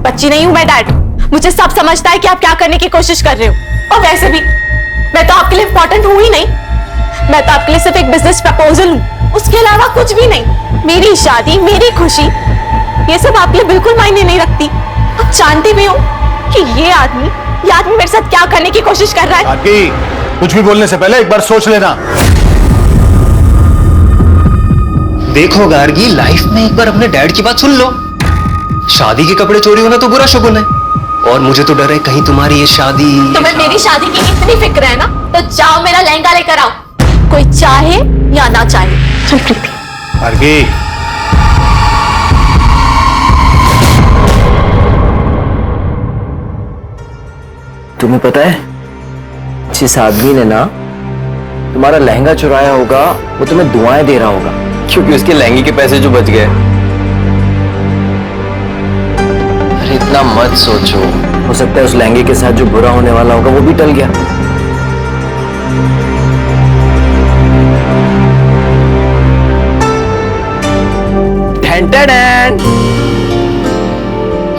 बच्ची नहीं हूं मैं डैड, मुझे सब समझता है कि आप क्या करने की कोशिश कर रहे हो। और वैसे भी मैं तो आपके लिए इंपॉर्टेंट हूं ही नहीं, मैं तो आपके लिए सिर्फ एक बिजनेस प्रपोजल हूं, उसके अलावा कुछ भी नहीं। मेरी शादी, मेरी खुशी, ये सब आपके लिए बिल्कुल मायने नहीं रखती। आप जानते भी हो कि ये आदमी मेरे साथ क्या करने की कोशिश कर रहा है। अर्गी, कुछ भी बोलने से पहले एक बार सोच लेना। देखो गार्गी, लाइफ में एक बार अपने डैड की बात सुन लो। शादी के कपड़े चोरी होना तो बुरा शगुन है, और मुझे तो डर है कहीं तुम्हारी ये शादी। तुम्हें मेरी शादी की इतनी फिक्र है ना, तो जाओ मेरा लहंगा लेकर आओ, कोई चाहे या ना चाहे। चल प्रीति। अर्गी, तुम्हें पता है, जिस आदमी ने ना तुम्हारा लहंगा चुराया होगा, वो तुम्हें दुआएं दे रहा होगा, क्योंकि उसके लहंगे के पैसे जो बच गए। अरे इतना मत सोचो, हो सकता है उस लहंगे के साथ जो बुरा होने वाला होगा वो भी टल गया।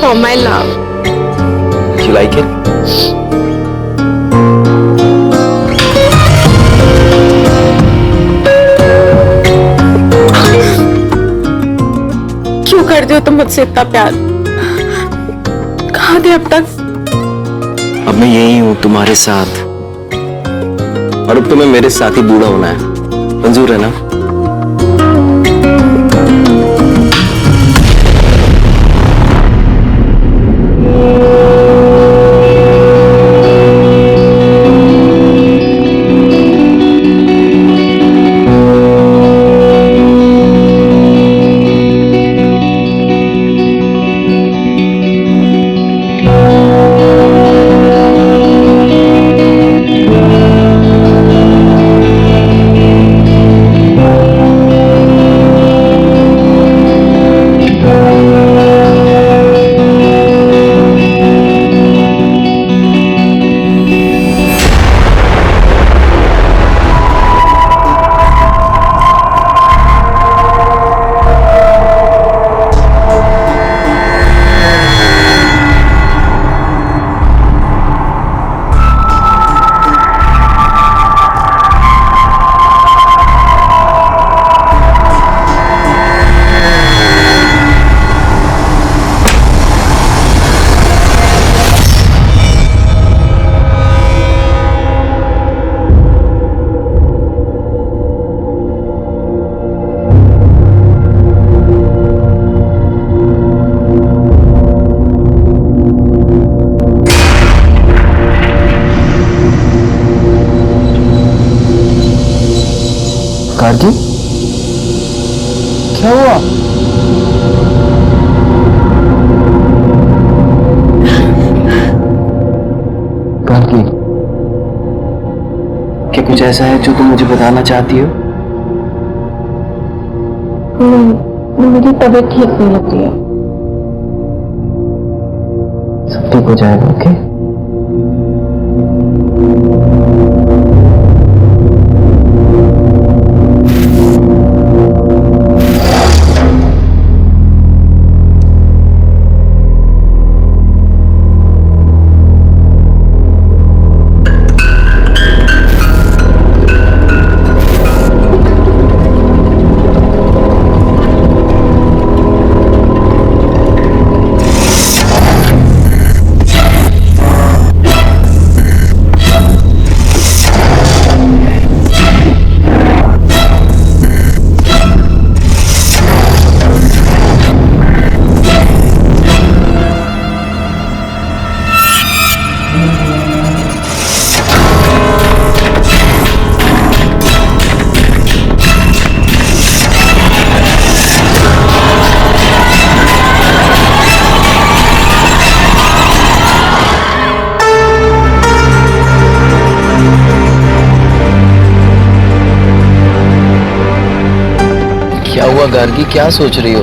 Oh my love. You like it? क्यों करते हो तुम मुझसे इतना प्यार? कहाँ थे अब तक? अब मैं यही हूं तुम्हारे साथ, और अब तुम्हें मेरे साथ ही बूढ़ा होना है। मंजूर है ना? गार्गी, क्या हुआ? गार्गी, क्या कुछ ऐसा है जो तुम मुझे बताना चाहती हो? मेरी तबीयत ठीक नहीं लग रही है। सब ठीक हो जाएगा, ओके? हुआ गार्गी, क्या सोच रही हो?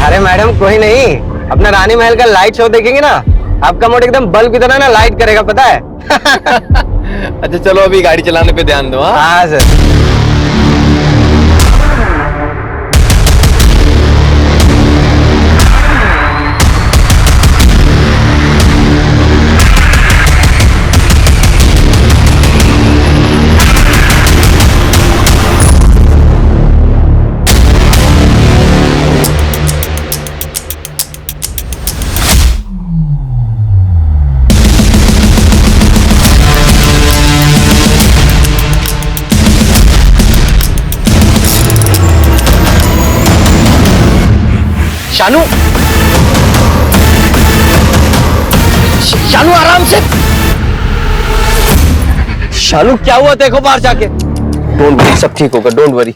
अरे मैडम कोई नहीं, अपना रानी महल का लाइट शो देखेंगे ना, आपका मूड एकदम बल्ब की तरह ना लाइट करेगा, पता है? अच्छा चलो अभी गाड़ी चलाने पे ध्यान दो। हाँ सर। शानू, शानू आराम से। शानू क्या हुआ देखो बाहर जाके। डोंट वरी, सब ठीक होगा, डोंट वरी।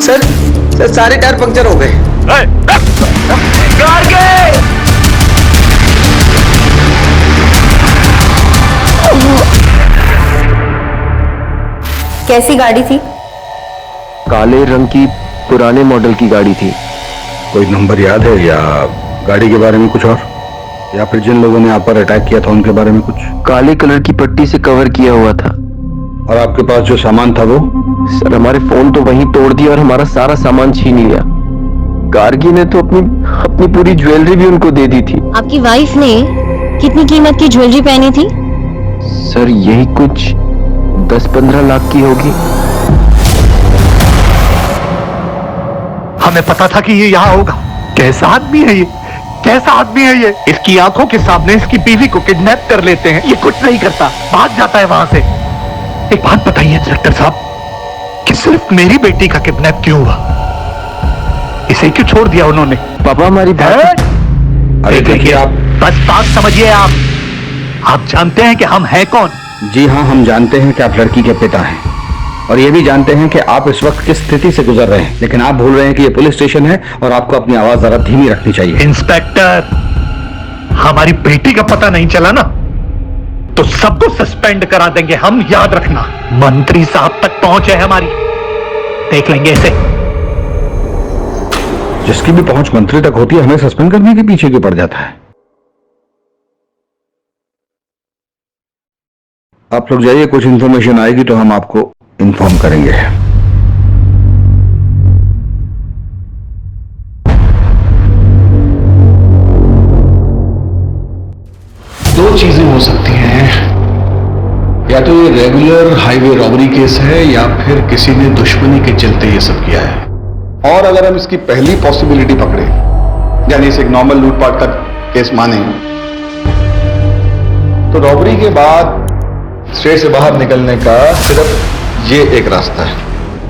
सर सारे टायर पंक्चर हो गए। कैसी गाड़ी थी? काले रंग की पुराने मॉडल की गाड़ी थी। कोई नंबर याद है या गाड़ी के बारे में कुछ और, या फिर जिन लोगों ने आप पर अटैक किया था उनके बारे में कुछ? काले कलर की पट्टी से कवर किया हुआ था। और आपके पास जो सामान था वो? सर हमारे फोन तो वहीं तोड़ दिया और हमारा सारा सामान छीन लिया। गार्गी ने तो अपनी पूरी ज्वेलरी भी उनको दे दी थी। आपकी वाइफ ने कितनी कीमत की ज्वेलरी पहनी थी? सर यही कुछ 10-15 लाख की होगी। हमें पता था कि ये यहाँ होगा। कैसा आदमी है ये, कैसा आदमी है ये? इसकी आंखों के सामने इसकी बीवी को किडनैप कर लेते हैं, ये कुछ नहीं करता, भाग जाता है वहां से। एक बात बताइए इंस्पेक्टर साहब, कि सिर्फ मेरी बेटी का किडनैप क्यों हुआ? इसे क्यों छोड़ दिया उन्होंने? पापा हमारी बात। अरे देखिए आप, बस बात समझिए आप जानते हैं कि हम हैं कौन? जी हाँ, हम जानते हैं कि आप लड़की के पिता हैं, और ये भी जानते हैं कि आप इस वक्त किस स्थिति से गुजर रहे हैं, लेकिन आप भूल रहे हैं कि ये पुलिस स्टेशन है और आपको अपनी आवाज जरा धीमी रखनी चाहिए। इंस्पेक्टर, हमारी बेटी का पता नहीं चला ना तो सबको सस्पेंड करा देंगे हम, याद रखना। मंत्री साहब तक पहुंच है हमारी, देख लेंगे इसे। जिसकी भी पहुंच मंत्री तक होती है, हमें सस्पेंड करने के पीछे क्यों पड़ जाता है? आप लोग जाइए, कुछ इंफॉर्मेशन आएगी तो हम आपको इन्फॉर्म करेंगे। दो चीजें हो सकती हैं, या तो ये रेगुलर हाईवे रॉबरी केस है या फिर किसी ने दुश्मनी के चलते ये सब किया है। और अगर हम इसकी पहली पॉसिबिलिटी पकड़े, यानी इसे एक नॉर्मल लूटपाट का केस माने, तो रॉबरी के बाद स्टेट से बाहर निकलने का सिर्फ ये एक रास्ता है।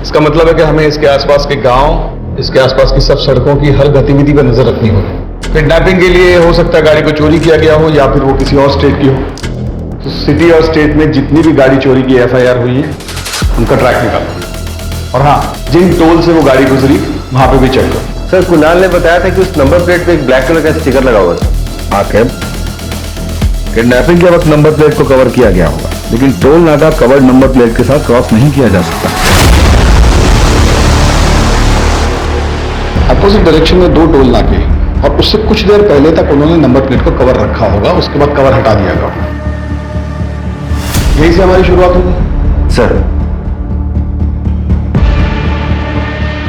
इसका मतलब है कि हमें इसके आसपास के गांव, इसके आसपास की सब सड़कों की हर गतिविधि पर नजर रखनी होगी। किडनैपिंग के लिए हो सकता है गाड़ी को चोरी किया गया हो, या फिर वो किसी और स्टेट की हो। तो सिटी और स्टेट में जितनी भी गाड़ी चोरी की FIR हुई है, उनका ट्रैक निकालो। और हाँ, जिन टोल से वो गाड़ी गुजरी वहां पे भी चेक करो। सर कुणाल ने बताया था कि उस नंबर प्लेट पे एक ब्लैक कलर का स्टिकर लगा हुआ था। आखिर किडनैपिंग के वक्त नंबर प्लेट को कवर किया गया होगा, लेकिन टोल नाका कवर्ड नंबर प्लेट के साथ क्रॉस नहीं किया जा सकता। अपोजिट डायरेक्शन में 2 टोल नाके, और उससे कुछ देर पहले तक उन्होंने नंबर प्लेट को कवर रखा होगा, उसके बाद कवर हटा दिया गया। यही से हमारी शुरुआत होगी। सर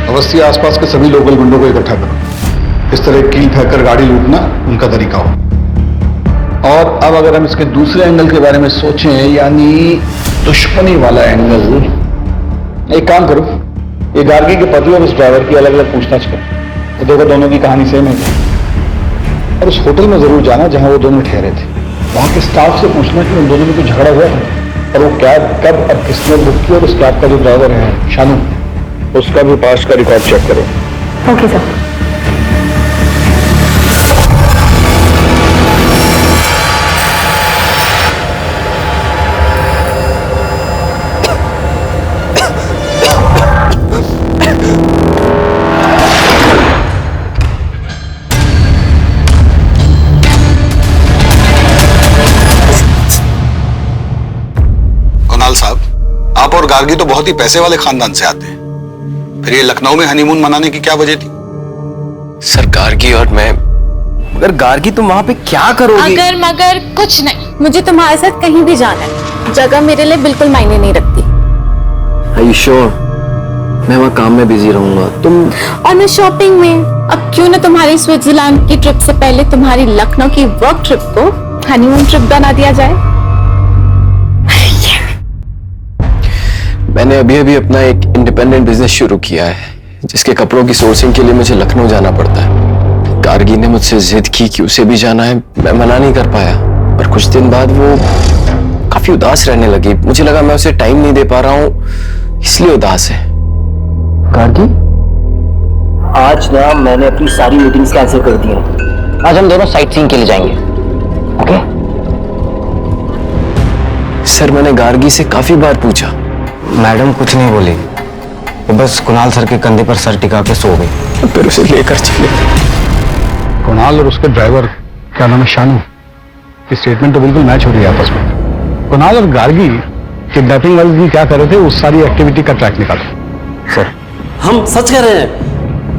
अवस्थी आसपास के सभी लोकल गुंडों को इकट्ठा करो। इस तरह कील फेंककर गाड़ी लूटना उनका तरीका हो। और अब अगर हम इसके दूसरे एंगल के बारे में सोचें, यानी दुश्मनी वाला एंगल, एक काम करो, ये गार्गी के पति और उस ड्राइवर की अलग अलग पूछताछ करो, तो देखो दोनों की कहानी सेम है क्या। और उस होटल में जरूर जाना जहां वो दोनों ठहरे थे, वहां के स्टाफ से पूछना कि उन दोनों में कोई झगड़ा हुआ था, और वो कैब कब और किसने बुक की, और उस कैब का जो ड्राइवर है शानू, उसका भी पास्ट का रिकॉर्ड चेक करो। Okay sir. कुणाल साहब, गार्गी तो बहुत ही पैसे वाले खानदान से आते हैं, फिर ये लखनऊ में हनीमून मनाने की क्या वजह थी? सर गार्गी और मैं, मगर गार्गी तुम वहां पे क्या करोगी? अगर मगर कुछ नहीं, मुझे तुम्हारे साथ कहीं भी जाना है। जगह मेरे लिए बिल्कुल मायने नहीं रखती। Are you sure? मैं वहाँ काम में बिजी रहूंगा, तुम। और मैं शॉपिंग में। अब क्यों ना तुम्हारी स्विट्जरलैंड की ट्रिप से पहले तुम्हारी लखनऊ की वर्क ट्रिप को हनीमून ट्रिप बना दिया जाए। मैंने अभी अभी अपना एक इंडिपेंडेंट बिजनेस शुरू किया है, जिसके कपड़ों की सोर्सिंग के लिए मुझे लखनऊ जाना पड़ता है। गार्गी ने मुझसे जिद की कि उसे भी जाना है, मैं मना नहीं कर पाया। और कुछ दिन बाद वो काफी उदास रहने लगी। मुझे लगा मैं उसे टाइम नहीं दे पा रहा हूँ, इसलिए उदास है। गार्गी, आज ना मैंने अपनी सारी मीटिंग्स कैंसिल कर दी हैं। आज हम दोनों साइट सीइंग के लिए जाएंगे, ओके? सर मैंने गार्गी से काफी बार पूछा, मैडम कुछ नहीं बोली, वो बस कुणाल सर के कंधे पर सर टिका के सो गई। फिर उसे लेकर चले। कुणाल और उसके ड्राइवर, क्या नाम है, शानू, की स्टेटमेंट तो बिल्कुल मैच हो रही है आपस में। कुणाल और गार्गी किडनैपिंग वाले दिन क्या कर रहे थे, उस सारी एक्टिविटी का ट्रैक निकालो। सर हम सच कह रहे हैं,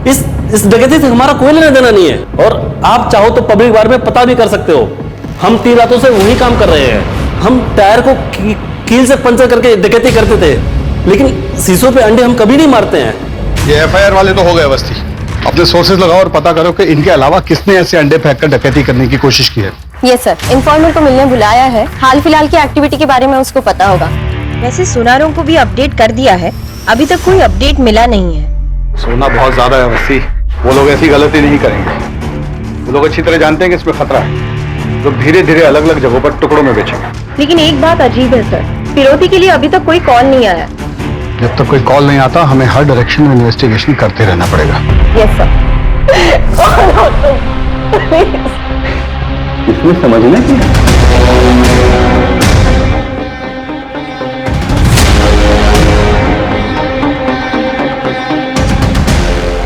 इस डकैती से हमारा कोई लेना देना नहीं है, और आप चाहो तो पब्लिक बार में पता भी कर सकते हो। हम 3 रातों से वही काम कर रहे हैं। हम टायर को कील से पंचर करके डकैती करते थे, लेकिन शीशों पे अंडे हम कभी नहीं मारते हैं। ये एफआईआर वाले तो हो गए अवस्थी। अपने सोर्सेज लगाओ और पता करो कि इनके अलावा किसने ऐसे अंडे फेंक कर डकैती करने की कोशिश की है। यस सर, इन्फॉर्मर को मिलने बुलाया है। हाल फिलहाल की एक्टिविटी के बारे में उसको पता होगा। वैसे सुनारों को भी अपडेट कर दिया है, अभी तक कोई अपडेट मिला नहीं है। सोना बहुत ज्यादा है अवस्थी, वो लोग ऐसी गलती नहीं करेंगे। वो लोग अच्छी तरह जानते हैं कि इसमें खतरा है, लोग धीरे धीरे अलग अलग जगहों पर टुकड़ों में बेचेंगे। लेकिन एक बात अजीब है सर, फिरौती के लिए अभी तक कोई कॉल नहीं आया। जब तक कोई कॉल नहीं आता, हमें हर डायरेक्शन में इन्वेस्टिगेशन करते रहना पड़ेगा। Yes sir. इसमें समझना क्या?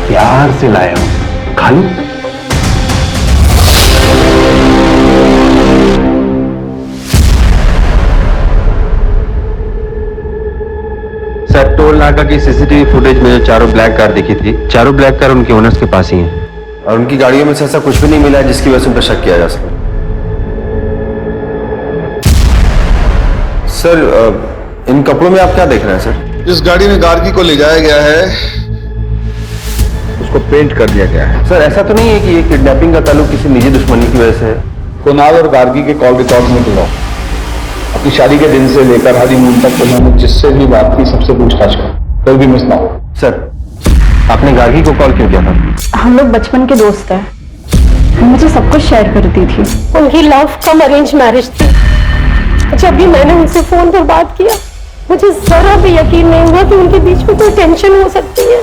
प्यार से लाया हूं, खा लूं? सर टोल नाका की सीसीटीवी फुटेज में जो चारों ब्लैक कार दिखी थी, चारों ब्लैक कार उनके ओनर्स के पास ही हैं। और उनकी गाड़ियों में से ऐसा कुछ भी नहीं मिला है जिसकी वजह से उन पर शक किया जा सके। सर इन कपड़ों में आप क्या देख रहे हैं सर? जिस गाड़ी में गार्गी को ले जाया गया है उसको पेंट कर दिया गया है। सर ऐसा तो नहीं है कि ये किडनैपिंग का ताल्लुक किसी निजी दुश्मनी की वजह से है? कुणाल और गार्गी के कॉल रिकॉर्ड में बुलाओ। अपनी शादी के दिन से लेकर हनीमून तक उन्होंने जिससे भी बात की सबसे पूछताछ करो, कोई भी मिस ना हो। सर आपने गार्गी को कॉल क्यों किया था? हम लोग बचपन के दोस्त हैं, मुझे सब कुछ शेयर करती थी। उनकी लव कम अरेंज मैरिज थी। जब भी मैंने उनसे फोन पर बात किया, मुझे जरा भी यकीन नहीं हुआ कि उनके बीच में कोई टेंशन हो सकती है।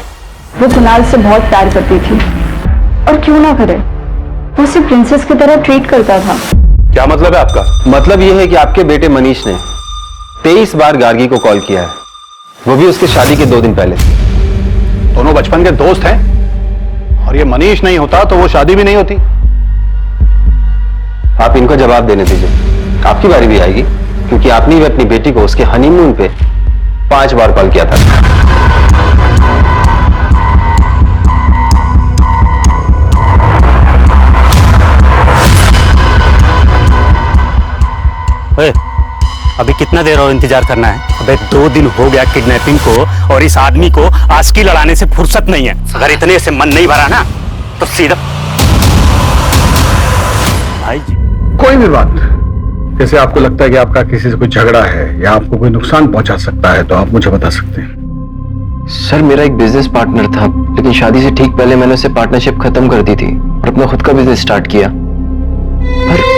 वो कुणाल से बहुत प्यार करती थी, और क्यों ना करे, वो उसे प्रिंसेस की तरह ट्रीट करता था। क्या मतलब है आपका? मतलब यह है कि आपके बेटे मनीष ने 23 बार गार्गी को कॉल किया है, वो भी उसकी शादी के 2 दिन पहले। दोनों बचपन के दोस्त हैं, और ये मनीष नहीं होता तो वो शादी भी नहीं होती। आप इनको जवाब देने दीजिए, आपकी बारी भी आएगी, क्योंकि आपने भी अपनी बेटी को उसके हनीमून पे 5 बार कॉल किया था। अभी कितना देर और इंतजार करना है? अबे 2 दिन हो गया किडनैपिंग को, और इस आदमी को आशिकी लड़ाने से फुर्सत नहीं है। अगर इतने से मन नहीं भरा ना तो सीधा भाई जी। कोई भी बात, जैसे आपको लगता है कि आपका किसी से कोई झगड़ा है या आपको कोई नुकसान पहुंचा सकता है, तो आप मुझे बता सकते हैं। सर मेरा एक बिजनेस पार्टनर था, लेकिन शादी से ठीक पहले मैंने उसे पार्टनरशिप खत्म कर दी थी और अपना खुद का बिजनेस स्टार्ट किया। पर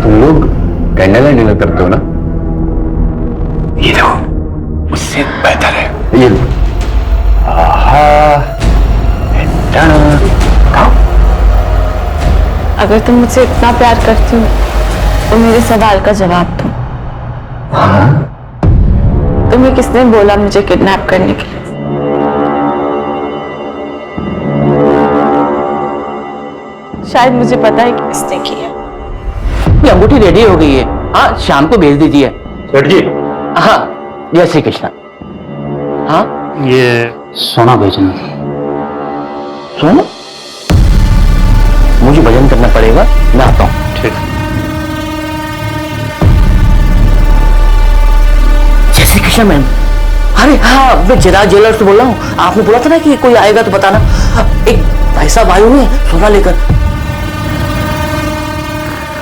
तुम लोग कैंडल लाइट डिनर करते हो ना? ये देखो, मुझसे बेहतर है। ये लो। अगर तुम मुझसे इतना प्यार करती हो तो मेरे सवाल का जवाब दो। तुम्हें किसने बोला मुझे किडनैप करने के लिए? शायद मुझे पता है कि किसने की है। ये अंगूठी रेडी हो गई है, हाँ शाम को भेज दीजिए। सेठ जी, हाँ जय श्री कृष्णा। हाँ ये सोना बेचना था। सोना? मुझे भजन करना पड़ेगा, मैं आता हूँ। ठीक। जय श्री कृष्णा मैम। अरे हाँ, मैं चिराग ज्वेलर्स से बोल रहा हूँ। आपने बोला था ना कि कोई आएगा तो बताना। एक भाई साहब आए हुए हैं सोना लेकर।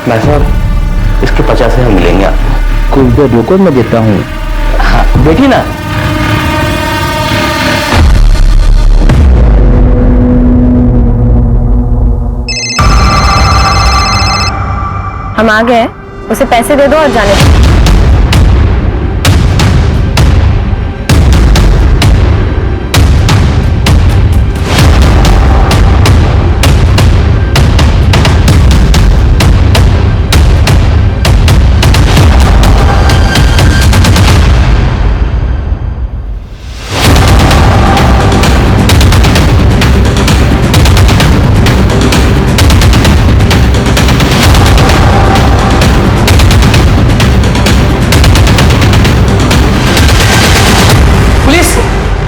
भाई साहब इसके 50 हम मिलेंगे आपको। कुछ देर रुको, मैं देता हूँ। हाँ देखिए ना। हम आ गए, उसे पैसे दे दो और जाने दो।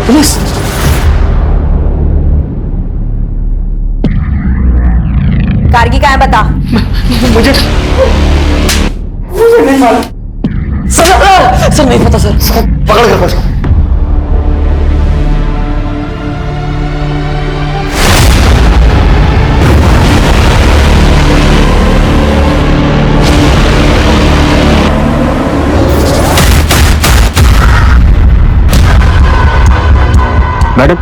पुलिस! गार्गी कहाँ है बता। मुझे नहीं मालूम सर नहीं पता सर। पकड़ कर बस। मैडम,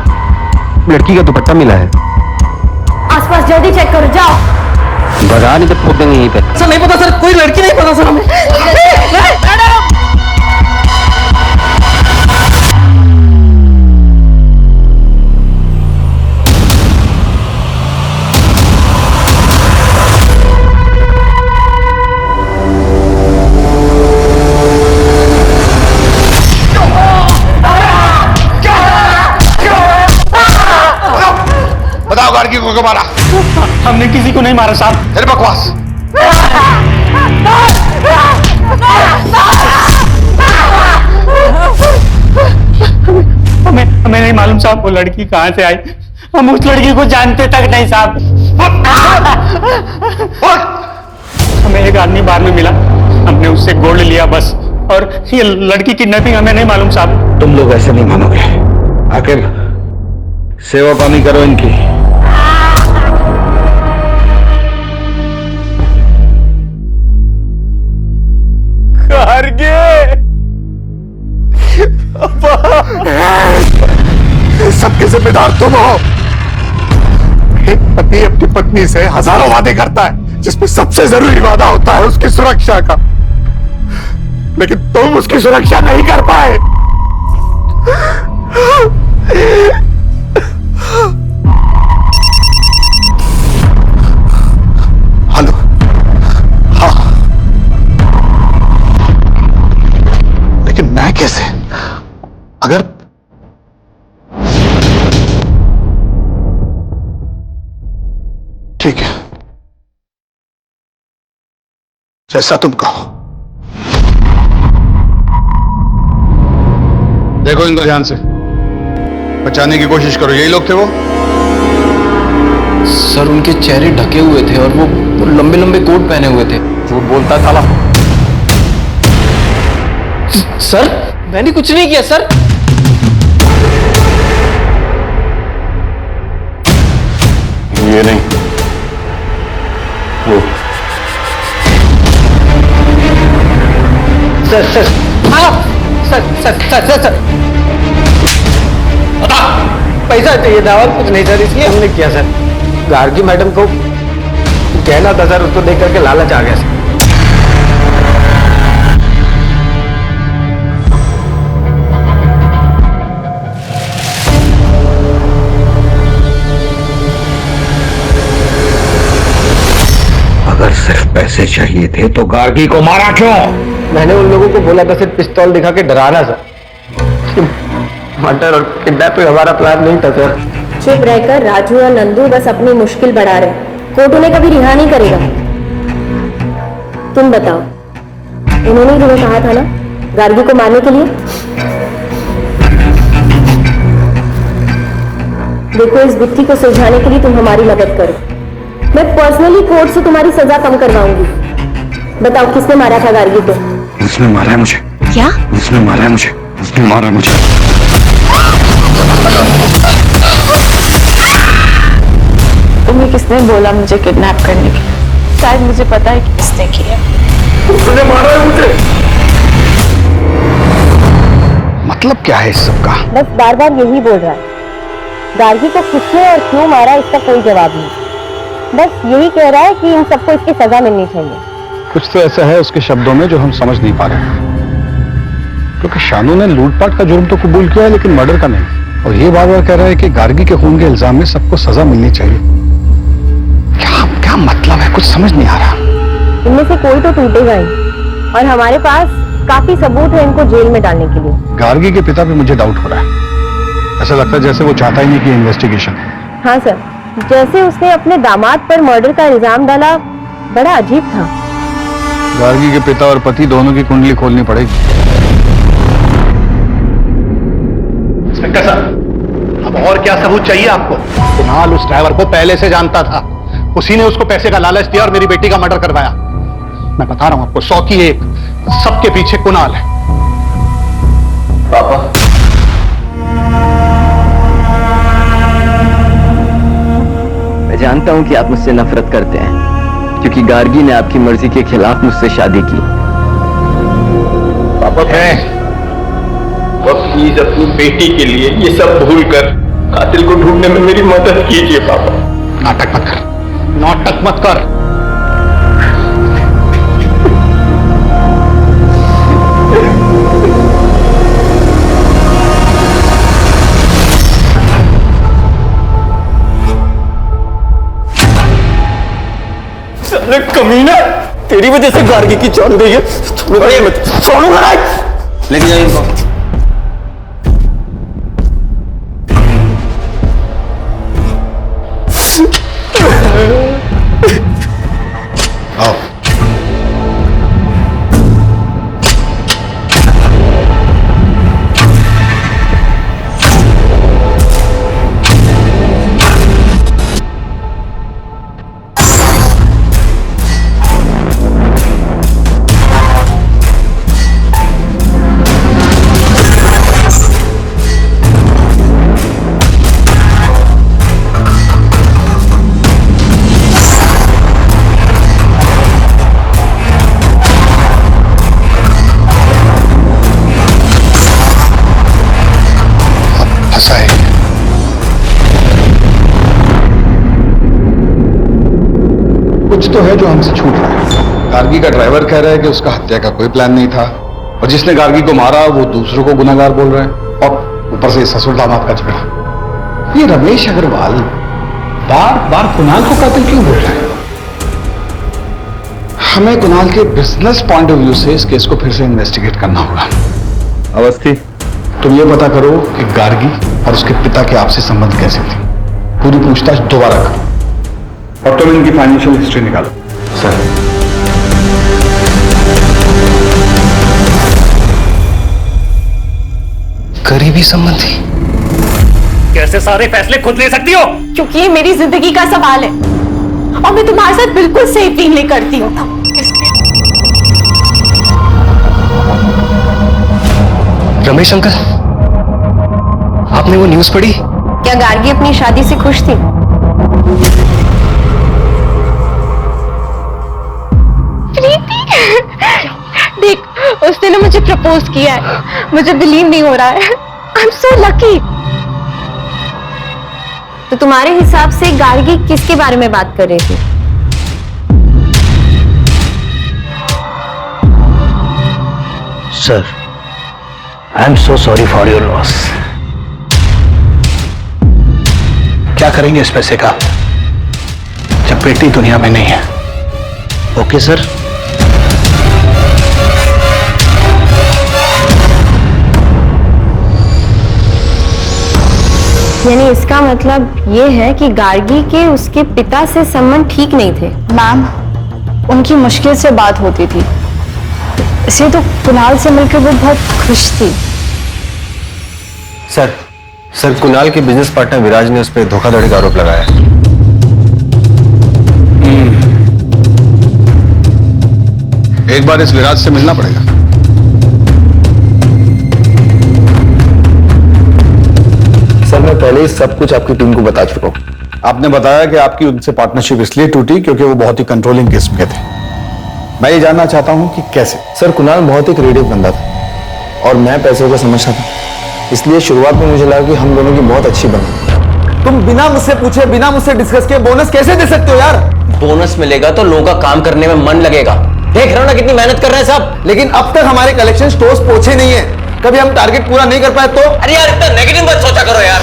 लड़की का दुपट्टा मिला है। आसपास जल्दी चेक करो, जाओ। बता नहीं तो ठोक देंगे यहीं पे। सर नहीं पता सर, कोई लड़की नहीं पता सर हमें। बताओ गार्गी को क्यों मारा? हमने किसी को नहीं मारा साहब। फिर बकवास। हमें नहीं मालूम साहब वो लड़की कहाँ से आई। हम उस लड़की को जानते तक नहीं साहब। हमें एक आदमी बार में मिला, हमने उससे गोल्ड लिया बस। और ये लड़की किडनैपिंग हमें नहीं मालूम साहब। तुम लोग ऐसे नहीं मानोगे। आखिर सेवा पानी करो इनकी। सबके जिम्मेदार तुम हो। एक पति अपनी पत्नी से हजारों वादे करता है, जिसमें सबसे जरूरी वादा होता है उसकी सुरक्षा का, लेकिन तुम उसकी सुरक्षा नहीं कर पाए। हेलो, हाँ, लेकिन मैं कैसे? अगर ठीक है, जैसा तुम कहो। देखो इनको ध्यान से, बचाने की कोशिश करो। यही लोग थे वो? सर उनके चेहरे ढके हुए थे और वो लंबे लंबे कोट पहने हुए थे। वो बोलता था। सर मैंने कुछ नहीं किया सर। ये नहीं, वो। Sir sir sir sir sir sir sir पैसा चाहिए था और कुछ नहीं सर, इसलिए हमने किया सर। गार्गी मैडम को कहना था सर, उसको देख करके लालच आ गया सर। अगर सिर्फ पैसे चाहिए थे तो गार्गी को मारा क्यों? मैंने उन लोगों को बोला था सिर्फ पिस्तौल दिखा के डराना सर। मर्डर और किडनैपिंग हमारा प्लान नहीं था सर। चुप रहकर राजू और नंदू बस अपनी मुश्किल बढ़ा रहे, कोर्ट उन्हें कभी रिहा नहीं करेगा। तुम बताओ, उन्होंने ही तुम्हें कहा था ना गार्गी को मारने के लिए। देखो, इस गुत्थी को सुलझाने के लिए तुम हमारी मदद करो। मैं पर्सनली कोर्ट से तुम्हारी सजा कम करवाऊंगी। बताओ, किसने मारा था गार्गी को? उसने मारा है मुझे। क्या? उसने मारा है मुझे। उसने मारा है मुझे। तुम्हें किसने बोला मुझे किडनैप करने के? शायद मुझे पता है कि किसने किया। उसने मारा है मुझे। मतलब क्या है इस सब का? बस बार बार यही बोल रहा है। गार्गी को किसने और क्यों मारा इसका कोई जवाब नहीं। बस यही कह रहा है कि इन सबको इसकी सजा मिलनी चाहिए। कुछ तो ऐसा है उसके शब्दों में जो हम समझ नहीं पा रहे, क्योंकि शानू ने लूटपाट का जुर्म तो कबूल किया है लेकिन मर्डर का नहीं। और ये बार बार कह रहा है कि गार्गी के खून के इल्जाम में सबको सजा मिलनी चाहिए। क्या क्या मतलब है, कुछ समझ नहीं आ रहा। इनमें से कोई तो टूटेगा ही, और हमारे पास काफी सबूत है इनको जेल में डालने के लिए। गार्गी के पिता पे मुझे डाउट हो रहा है। ऐसा लगता है जैसे वो चाहता ही नहीं कि इन्वेस्टिगेशन। हाँ सर, जैसे उसने अपने दामाद पर मर्डर का इल्जाम डाला, बड़ा अजीब था। गार्गी के पिता और पति दोनों की कुंडली खोलनी पड़ेगी। इंस्पेक्टर साहब, अब और क्या सबूत चाहिए आपको? कुणाल उस ड्राइवर को पहले से जानता था। उसी ने उसको पैसे का लालच दिया और मेरी बेटी का मर्डर करवाया। मैं बता रहा हूं आपको, 100 की 1, सबके पीछे कुणाल है। पापा, मैं जानता हूं कि आप मुझसे नफरत करते हैं क्योंकि गार्गी ने आपकी मर्जी के खिलाफ मुझसे शादी की। पापा प्लीज अपनी बेटी के लिए ये सब भूल कर कातिल को ढूंढने में मेरी मदद कीजिए। पापा नाटक मत कर, नाटक मत कर। अरे कमीना, तेरी वजह से गार्गी की जान गई है। छोड़ूंगा नहीं। लेके जाइए इनको। आओ। कुछ तो है जो हमसे छूट रहा है। गार्गी का ड्राइवर कह रहा है कि उसका हत्या का कोई प्लान नहीं था, और जिसने गार्गी को मारा वो दूसरों को गुनहगार बोल रहे हैं, और ऊपर से ससुर दामाद का झगड़ा। ये रमेश अग्रवाल बार बार कुणाल को कातिल क्यों बोल रहा है? हमें कुणाल के बिजनेस पॉइंट ऑफ व्यू से इस केस को फिर से इन्वेस्टिगेट करना होगा। अवस्थी, तुम ये पता करो कि गार्गी और उसके पिता के आपसी संबंध कैसे थे। पूरी पूछताछ दोबारा करो, और तुम इनकी फाइनेंशियल हिस्ट्री निकालो। सर, करीबी संबंधी? कैसे सारे फैसले खुद ले सकती हो? क्योंकि ये मेरी जिंदगी का सवाल है और मैं तुम्हारे साथ बिल्कुल सेफ फील नहीं करती हूँ। रमेश अंकल, आपने वो न्यूज पढ़ी? क्या गार्गी अपनी शादी से खुश थी? देख, उसने ना मुझे प्रपोज किया है। मुझे बिलीव नहीं हो रहा है। I am so lucky. तो तुम्हारे हिसाब से गार्गी किसके बारे में बात कर रही थी? Sir, I am so sorry for your loss. क्या करेंगे इस पैसे का जब बेटी दुनिया में नहीं है? Okay sir. यानी इसका मतलब ये है कि गार्गी के उसके पिता से संबंध ठीक नहीं थे। मैम, उनकी मुश्किल से बात होती थी, इसलिए तो कुणाल से मिलकर वो बहुत खुश थी। सर कुणाल के बिजनेस पार्टनर विराज ने उस पर धोखाधड़ी का आरोप लगाया है। एक बार इस विराज से मिलना पड़ेगा। सर मैं पहले ही सब कुछ आपकी टीम को बता चुका हूं। आपने बताया कि आपकी उनसे पार्टनरशिप इसलिए टूटी क्योंकि वो बहुत ही कंट्रोलिंग किस्म के थे। मैं ये जानना चाहता हूं कि कैसे। सर कुणाल बहुत ही क्रिएटिव बंदा था और मैं पैसों को समझता था, इसलिए शुरुआत में मुझे लगा कि हम दोनों की बहुत अच्छी बनी। तुम बिना मुझसे पूछे, बिना मुझसे डिस्कस किए बोनस कैसे दे सकते हो यार? बोनस मिलेगा तो लोगों का काम करने में मन लगेगा। देख रहे हो ना कितनी मेहनत कर रहे हैं सब। लेकिन अब तक हमारे कलेक्शन स्टोर्स पहुंचे नहीं है। कभी हम टारगेट पूरा नहीं कर पाए तो? अरे यार इतना नेगेटिव मत सोचा करो यार।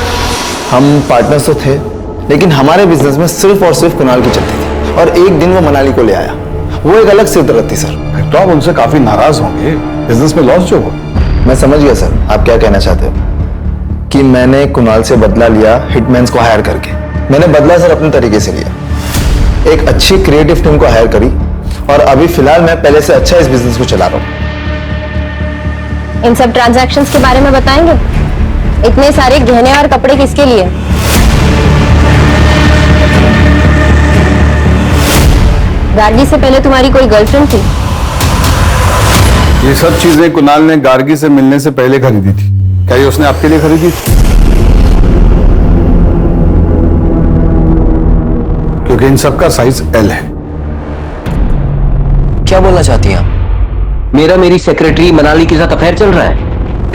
हम पार्टनर्स तो थे, लेकिन हमारे बिजनेस में सिर्फ और सिर्फ कुणाल की चलती थी और एक दिन वो मनाली को ले आया। वो एक अलग सिद्रत थी सर। तो आप उनसे काफी नाराज होंगे, बिजनेस में लॉस जो हो। मैं समझ गया सर आप क्या कहना चाहते हो, कि मैंने कुणाल से बदला लिया हिटमैन्स को हायर करके। मैंने बदला सर अपने तरीके से लिया, एक अच्छी क्रिएटिव टीम को हायर करी और अभी फिलहाल मैं पहले से अच्छा इस बिजनेस को चला रहा हूं। इन सब ट्रांजैक्शंस के बारे में बताएंगे? इतने सारे गहने और कपड़े किसके लिए? गार्गी से पहले तुम्हारी कोई गर्लफ्रेंड थी? ये सब चीजें कुणाल ने गार्गी से मिलने से पहले खरीदी थी। क्या ये उसने आपके लिए खरीदी थी? क्योंकि इन सब का साइज एल है। क्या बोलना चाहती हैं आप? मेरी सेक्रेटरी मनाली के साथ अफेयर चल रहा है?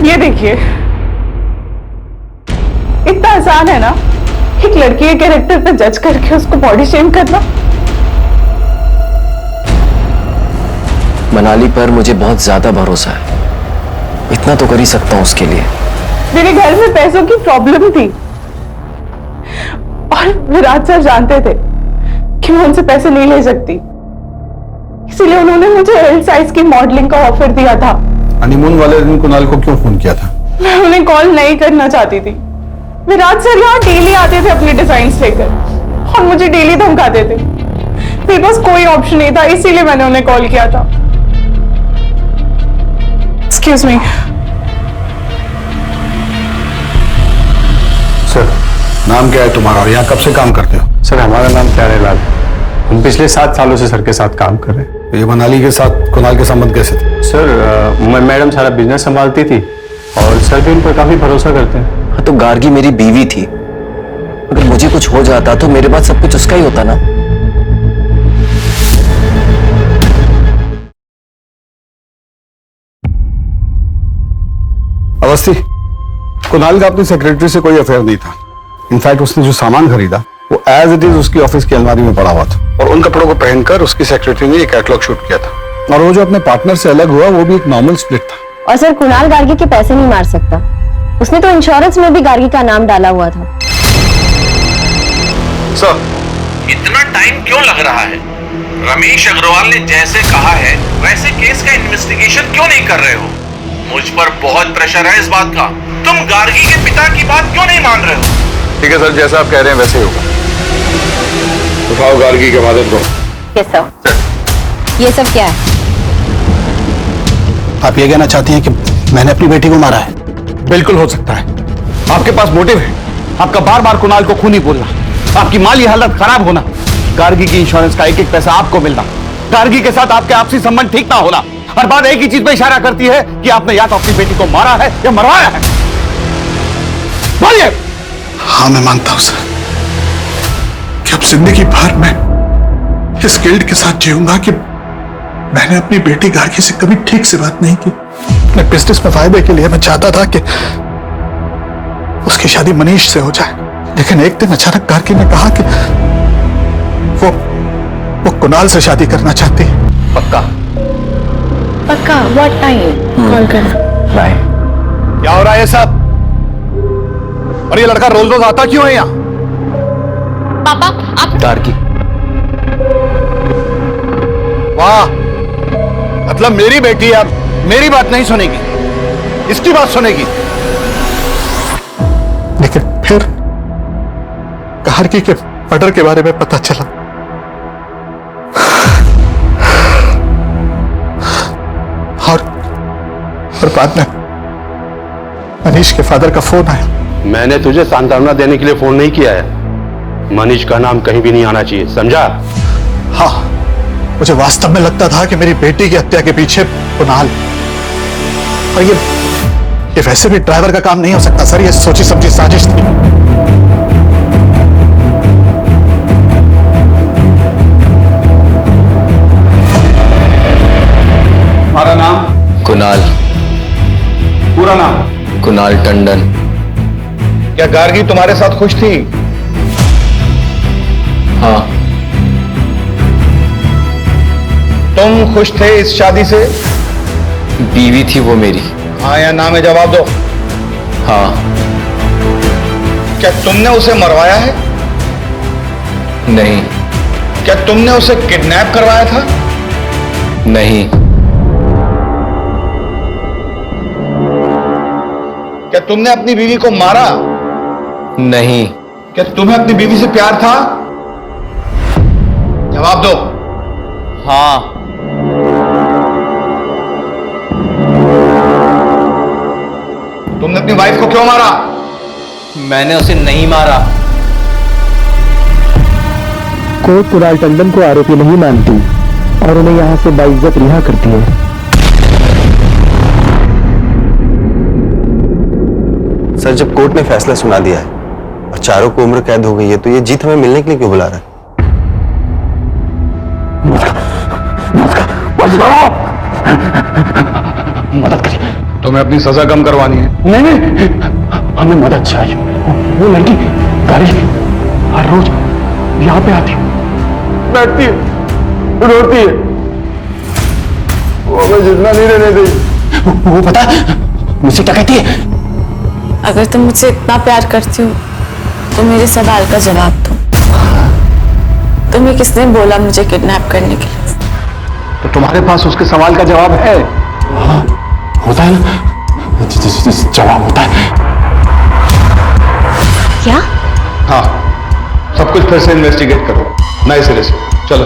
ये देखिए, इतना आसान है ना एक लड़की के कैरेक्टर पे जज करके उसको बॉडी शेम करना। मनाली पर मुझे बहुत ज्यादा भरोसा है, इतना तो कर ही सकता हूं उसके लिए। मेरे घर में पैसों की प्रॉब्लम थी और विराज सर जानते थे कि मैं उनसे पैसे नहीं ले सकती, इसीलिए उन्होंने मुझे एल साइज की मॉडलिंग का ऑफर दिया था। हनीमून वाले दिन कुणाल को क्यों फोन किया था? मैं उन्हें कॉल नहीं करना चाहती थी। विराज सर यहाँ डेली आते थे अपने डिजाइन्स लेकर और मुझे डेली धमकाते थे। मेरे पास कोई ऑप्शन नहीं था, इसीलिए मैंने उन्हें कॉल किया था। एक्सक्यूज मी सर, नाम क्या है तुम्हारा और यहाँ कब से काम करते हो? सर हमारा नाम प्यारेलाल, हम पिछले 7 सालों से सर के साथ काम कर रहे हैं। ये मनाली के साथ कुणाल के संबंध कैसे थे? सर मैडम सारा बिजनेस संभालती थी और सर भी उन पर काफी भरोसा करते हैं। हाँ, तो गार्गी मेरी बीवी थी, अगर मुझे कुछ हो जाता तो मेरे पास सब कुछ उसका ही होता ना। अवस्थी, कुणाल का अपनी सेक्रेटरी से कोई अफेयर नहीं था। इनफैक्ट उसने जो सामान खरीदा वो एज इट इज उसकी ऑफिस की अलमारी में पड़ा हुआ था और उन कपड़ों को पहनकर उसकी सेक्रेटरी ने एक कैटलॉग शूट किया था। और वो जो अपने पार्टनर से अलग हुआ वो भी एक नॉर्मल स्प्लिट था। और सर कुणाल गार्गी के पैसे नहीं मार सकता, उसने तो इंश्योरेंस में भी गार्गी का नाम डाला हुआ था। सर, इतना टाइम क्यों लग रहा है? रमेश अग्रवाल ने जैसे कहा है वैसे केस का इन्वेस्टिगेशन क्यों नहीं कर रहे हो? मुझ पर बहुत प्रेशर है इस बात का। तुम गार्गी के पिता की बात क्यों नहीं मान रहे हो? ठीक है सर, जैसा आप कह रहे हैं वैसे ही होगा। उठाओ गार्गी के फादर को। ये सब क्या है? आप ये कहना चाहती हैं कि मैंने अपनी बेटी को मारा है? बिल्कुल हो सकता है। आपके पास मोटिव है, आपका बार बार कुणाल को खूनी बोलना, आपकी माली हालत खराब होना, गार्गी की इंश्योरेंस का एक एक पैसा आपको मिलना, गार्गी के साथ आपके आपसी संबंध ठीक ना होना। हर बात एक ही चीज पे इशारा करती है कि आपने या तो अपनी बेटी को मारा है या मरवाया है। बोलिए। हाँ, मैं मानता हूं सर कि अब जिंदगी भर मैं इस गिल्ट के साथ जीऊंगा कि मैंने अपनी बेटी गार्गी से कभी ठीक से बात नहीं की। अपने बिजनेस में फायदे के लिए मैं चाहता था कि उसकी शादी मनीष से हो जाए, लेकिन एक दिन अचानक गार्गी ने कहा कि वो कुणाल से शादी करना चाहती है। पक्का? What time? कॉल करना। बाय। क्या हो रहा है सब? और ये लड़का रोज रोज आता क्यों है यहाँ? पापा आप गार्गी। वाह, मतलब मेरी बेटी अब मेरी बात नहीं सुनेगी, इसकी बात सुनेगी। लेकिन गार्गी के मर्डर के बारे में पता चला और बाद में मनीष के फादर का फोन आया। मैंने तुझे सांत्वना देने के लिए फोन नहीं किया है। मनीष का नाम कहीं भी नहीं आना चाहिए, समझा? हाँ, मुझे वास्तव में लगता था कि मेरी बेटी की हत्या के पीछे कुणाल, और ये वैसे भी ड्राइवर का काम नहीं हो सकता सर, ये सोची समझी साजिश थी। हमारा नाम? कुणाल। पूरा नाम? कुणाल टंडन। क्या गार्गी तुम्हारे साथ खुश थी? हाँ। तुम खुश थे इस शादी से? बीवी थी वो मेरी। हाँ या ना में जवाब दो। हाँ। क्या तुमने उसे मरवाया है? नहीं। क्या तुमने उसे किडनैप करवाया था? नहीं। क्या तुमने अपनी बीवी को मारा? नहीं। क्या तुम्हें अपनी बीवी से प्यार था? जवाब दो। हाँ। तुमने अपनी वाइफ को क्यों मारा? मैंने उसे नहीं मारा। कोर्ट कुणाल टंडन को आरोपी नहीं मानती और उन्हें यहां से बाइज्जत रिहा करती है। सर, जब कोर्ट ने फैसला सुना दिया है और चारों को उम्र कैद हो गई है, तो ये जीत हमें मिलने के लिए क्यों बुला रहा है? मदद करिए। तुम्हें अपनी सजा कम करवानी है? नहीं, हमें मदद चाहिए। वो लड़की गाड़ी हर रोज यहाँ पे आती, बैठती है, रोती है, वो हमें जितना नहीं रहने देगी। वो पता मुझसे क्या कहती है? अगर तुम मुझसे इतना प्यार करती हो तो मेरे सवाल का जवाब दो। तुम्हें किसने बोला मुझे किडनैप करने के लिए? तो तुम्हारे पास उसके सवाल का जवाब है? हाँ, होता है ना, जवाब होता है। क्या? हाँ, सब कुछ फिर से इन्वेस्टिगेट करो, नए सिरे से। चलो।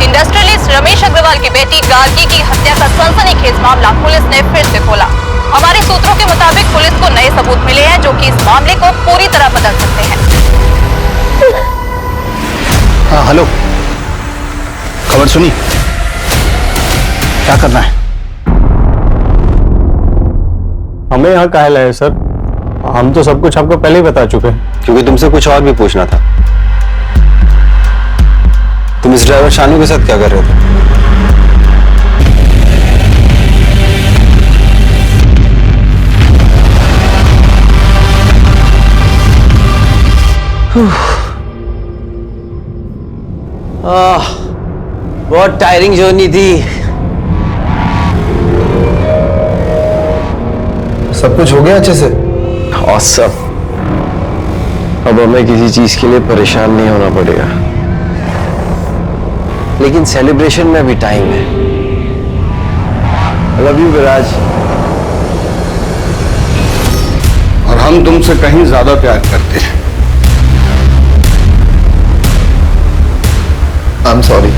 इंडस्ट्रियलिस्ट रमेश अग्रवाल की बेटी गार्गी की हत्या का सनसनीखेज मामला पुलिस ने फिर से खोला। हमारे सूत्रों के मुताबिक पुलिस को नए सबूत मिले हैं जो कि इस मामले को पूरी तरह बदल सकते हैं। हाँ, हेलो, खबर सुनी? क्या करना है? हमें यहाँ काहे लाए सर? हम तो सब कुछ आपको पहले ही बता चुके हैं। क्योंकि तुमसे कुछ और भी पूछना था। तुम इस ड्राइवर शानू के साथ क्या कर रहे थे? बहुत टायरिंग जर्नी थी। सब कुछ हो गया अच्छे से? ऑसम। अब हमें किसी चीज के लिए परेशान नहीं होना पड़ेगा, लेकिन सेलिब्रेशन में भी टाइम है। लव यू विराज। और हम तुमसे कहीं ज्यादा प्यार करते हैं। I am sorry.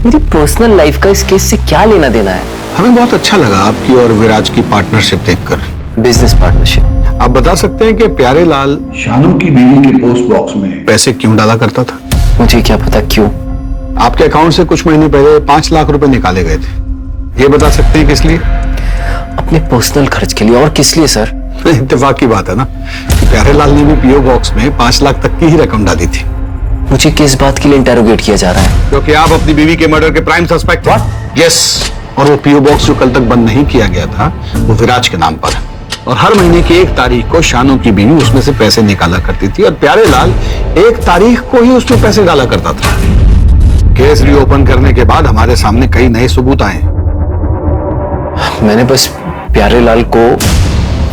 मेरी पर्सनल लाइफ का इस केस से क्या लेना देना है? हमें बहुत अच्छा लगा आपकी और विराज की पार्टनरशिप देखकर। Business partnership. आप बता सकते हैं कि प्यारे लाल शानू की बीवी के पोस्ट बॉक्स में पैसे क्यों डाला करता था? मुझे क्या पता क्यों। आपके अकाउंट से कुछ महीने पहले 5 लाख रुपए निकाले गए थे। ये बता सकते हैं किस लिए? अपने पर्सनल खर्च के लिए। और किस लिए सर? इत्तेफाक की बात है ना, प्यारे लाल ने भी पीओ बॉक्स में 5 लाख तक की ही रकम डाली थी। मुझे किस बात के लिए इंटेरोगेट किया जा रहा है? क्योंकि आप अपनी बीवी के मर्डर के प्राइम सस्पेक्ट थे। यस। और वो पीओ बॉक्स जो कल तक बंद नहीं किया गया था, वो विराज के नाम पर है। और हर महीने की 1 तारीख को शानू की बीवी उसमें से पैसे निकाला करती थी और प्यारे लाल 1 तारीख को ही उसमें पैसे डाला करता था। केस रीओपन करने के बाद हमारे सामने कई नए सबूत आए। मैंने बस प्यारे लाल को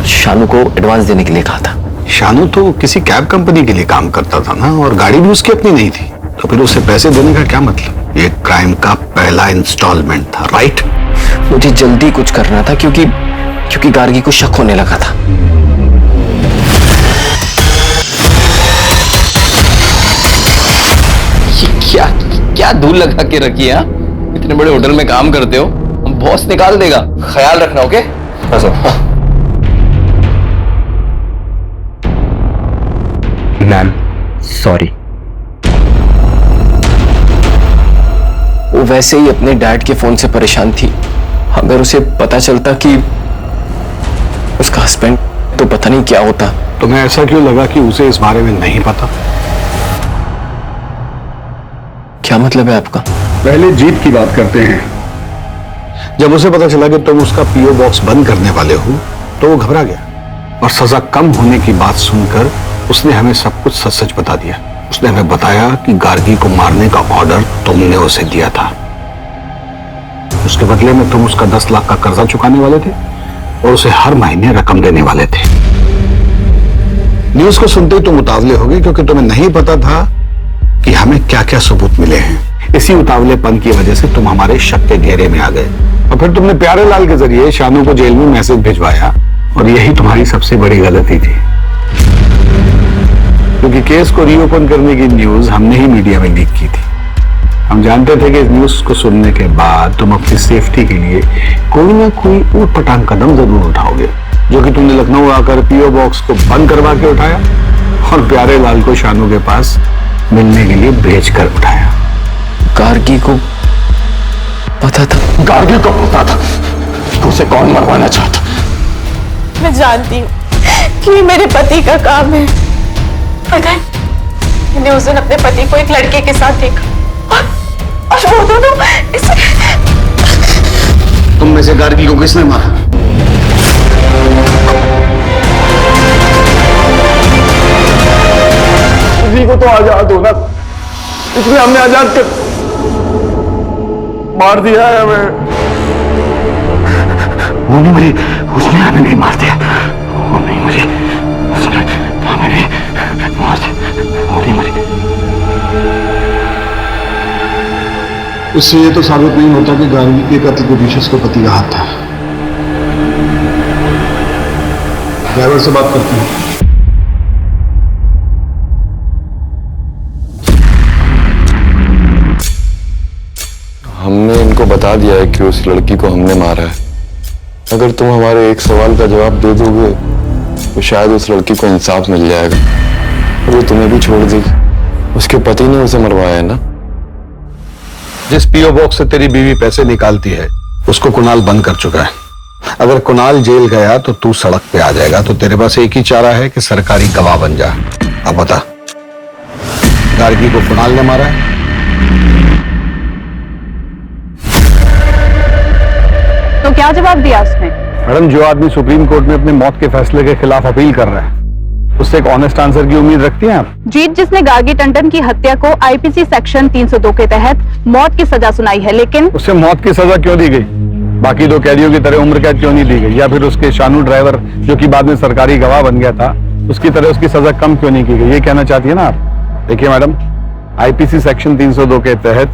शानू को एडवांस देने के लिए कहा था। शानू तो किसी कैब कंपनी के लिए काम करता था ना, और गाड़ी भी उसकी अपनी नहीं थी, तो फिर उसे पैसे देने का क्या मतलब? ये क्राइम का पहला इंस्टॉलमेंट था, राइट? मुझे जल्दी कुछ करना था क्योंकि गार्गी को शक होने लगा था। ये क्या धूल लगा के रखी है? इतने बड़े होटल में काम करते हो, बॉस निकाल देगा, ख्याल रखना। Okay ma'am sorry. वो वैसे ही अपने डैड के फोन से परेशान थी। अगर उसे पता चलता कि उसका हस्बैंड, तो पता नहीं क्या होता। तुम्हें ऐसा क्यों लगा कि उसे इस बारे में नहीं पता? क्या मतलब है आपका? पहले जीत की बात करते हैं। जब उसे पता चला कि तुम उसका पीओ बॉक्स बंद करने वाले हो, तो वो घबरा गया और सजा कम होने की बात सुनकर उसने हमें सब कुछ सच सच बता दिया। उसने हमें बताया कि गार्गी को मारने का ऑर्डर तुमने उसे दिया था। उसके बदले में तुम उसका 10 लाख का कर्जा चुकाने वाले थे और उसे हर महीने रकम देने वाले थे। न्यूज को सुनते ही तुम उतावले हो गए, क्योंकि तुम्हें नहीं पता था कि हमें क्या क्या सबूत मिले हैं। इसी उतावलेपन की वजह से तुम हमारे शक के घेरे में आ गए और फिर तुमने प्यारे लाल के जरिए शानू को जेल में मैसेज भिजवाया, और यही तुम्हारी सबसे बड़ी गलती थी, क्योंकि केस को रीओपन करने की न्यूज हमने ही मीडिया में लीक की थी। हम जानते थे कि इस न्यूज को सुनने के बाद तुम अपनी सेफ्टी के लिए कोई ना कोई ऊटपटांग कदम जरूर उठाओगे, जो कि तुमने लखनऊ आकर पीओ बॉक्स को बंद करवा के उठाया और प्यारे लाल को शानू के पास मिलने के लिए भेज कर उठाया। गार्गी को पता था? गार्गी को पता था कि उसे कौन मरवाना चाहता। मैं जानती हूँ कि ये मेरे पति का काम है। पता है, मैंने उस दिन अपने पति को एक लड़के के साथ देखा और वो दोनों तुम में से गार्गी को किसने मारा? उसी को तो आजाद होना, इसलिए हमने आजाद कर मार दिया है हमें। वो नहीं मरी, उसने हमें भी मार दिया। वो नहीं मरी, उसने हमें भी मार दिया। वो नहीं मरी। इससे ये तो साबित नहीं होता कि गार्गी के कत्ल के पीछे उसके पति का हाथ था। ड्राइवर से बात करते हैं। हमने इनको बता दिया है कि उस लड़की को हमने मारा है। अगर तुम हमारे एक सवाल का जवाब दे दोगे तो शायद उस लड़की को इंसाफ मिल जाएगा और वो तुम्हें भी छोड़ देगी। उसके पति ने उसे मरवाया है ना? जिस पीओ बॉक्स से तेरी बीवी पैसे निकालती है, उसको कुणाल बंद कर चुका है। अगर कुणाल जेल गया तो तू सड़क पे आ जाएगा, तो तेरे पास एक ही चारा है कि सरकारी गवाह बन जा। अब बता, गार्गी को कुणाल ने मारा है? तो क्या जवाब दिया उसने? मैडम, जो आदमी सुप्रीम कोर्ट में अपने मौत के फैसले के खिलाफ अपील कर रहा है, उससे एक ऑनेस्ट आंसर की उम्मीद रखती हैं आप? जीत जिसने गार्गी टंडन की हत्या को आईपीसी सेक्शन 302 के तहत मौत की सजा सुनाई है, लेकिन उससे मौत की सजा क्यों दी गई? बाकी दो कैदियों की तरह उम्र कैद क्यों नहीं दी गई? या फिर उसके शानू ड्राइवर, जो कि बाद में सरकारी गवाह बन गया था, उसकी तरह उसकी सजा कम क्यों नहीं की गई? ये कहना चाहती है ना आप? देखिए मैडम, आईपीसी सेक्शन 302 के तहत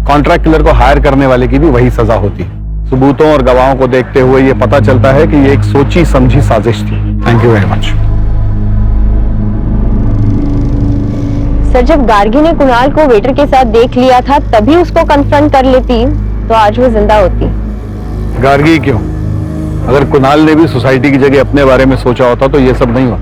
कॉन्ट्रैक्ट किलर को हायर करने वाले की भी वही सजा होती है। सबूतों और गवाहों को देखते हुए ये पता चलता है कि ये एक सोची समझी साजिश थी। Thank you very much. Sir, जब गार्गी ने कुणाल को वेटर के साथ देख लिया था, तभी उसको कन्फ्रंट कर लेती तो आज वो जिंदा होती। गार्गी क्यों? अगर कुणाल ने भी सोसाइटी की जगह अपने बारे में सोचा होता तो ये सब नहीं हुआ।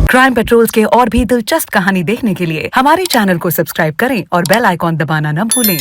क्राइम पेट्रोल्स के और भी दिलचस्प कहानी देखने के लिए हमारे चैनल को सब्सक्राइब करें और बेल आइकॉन दबाना न भूलें।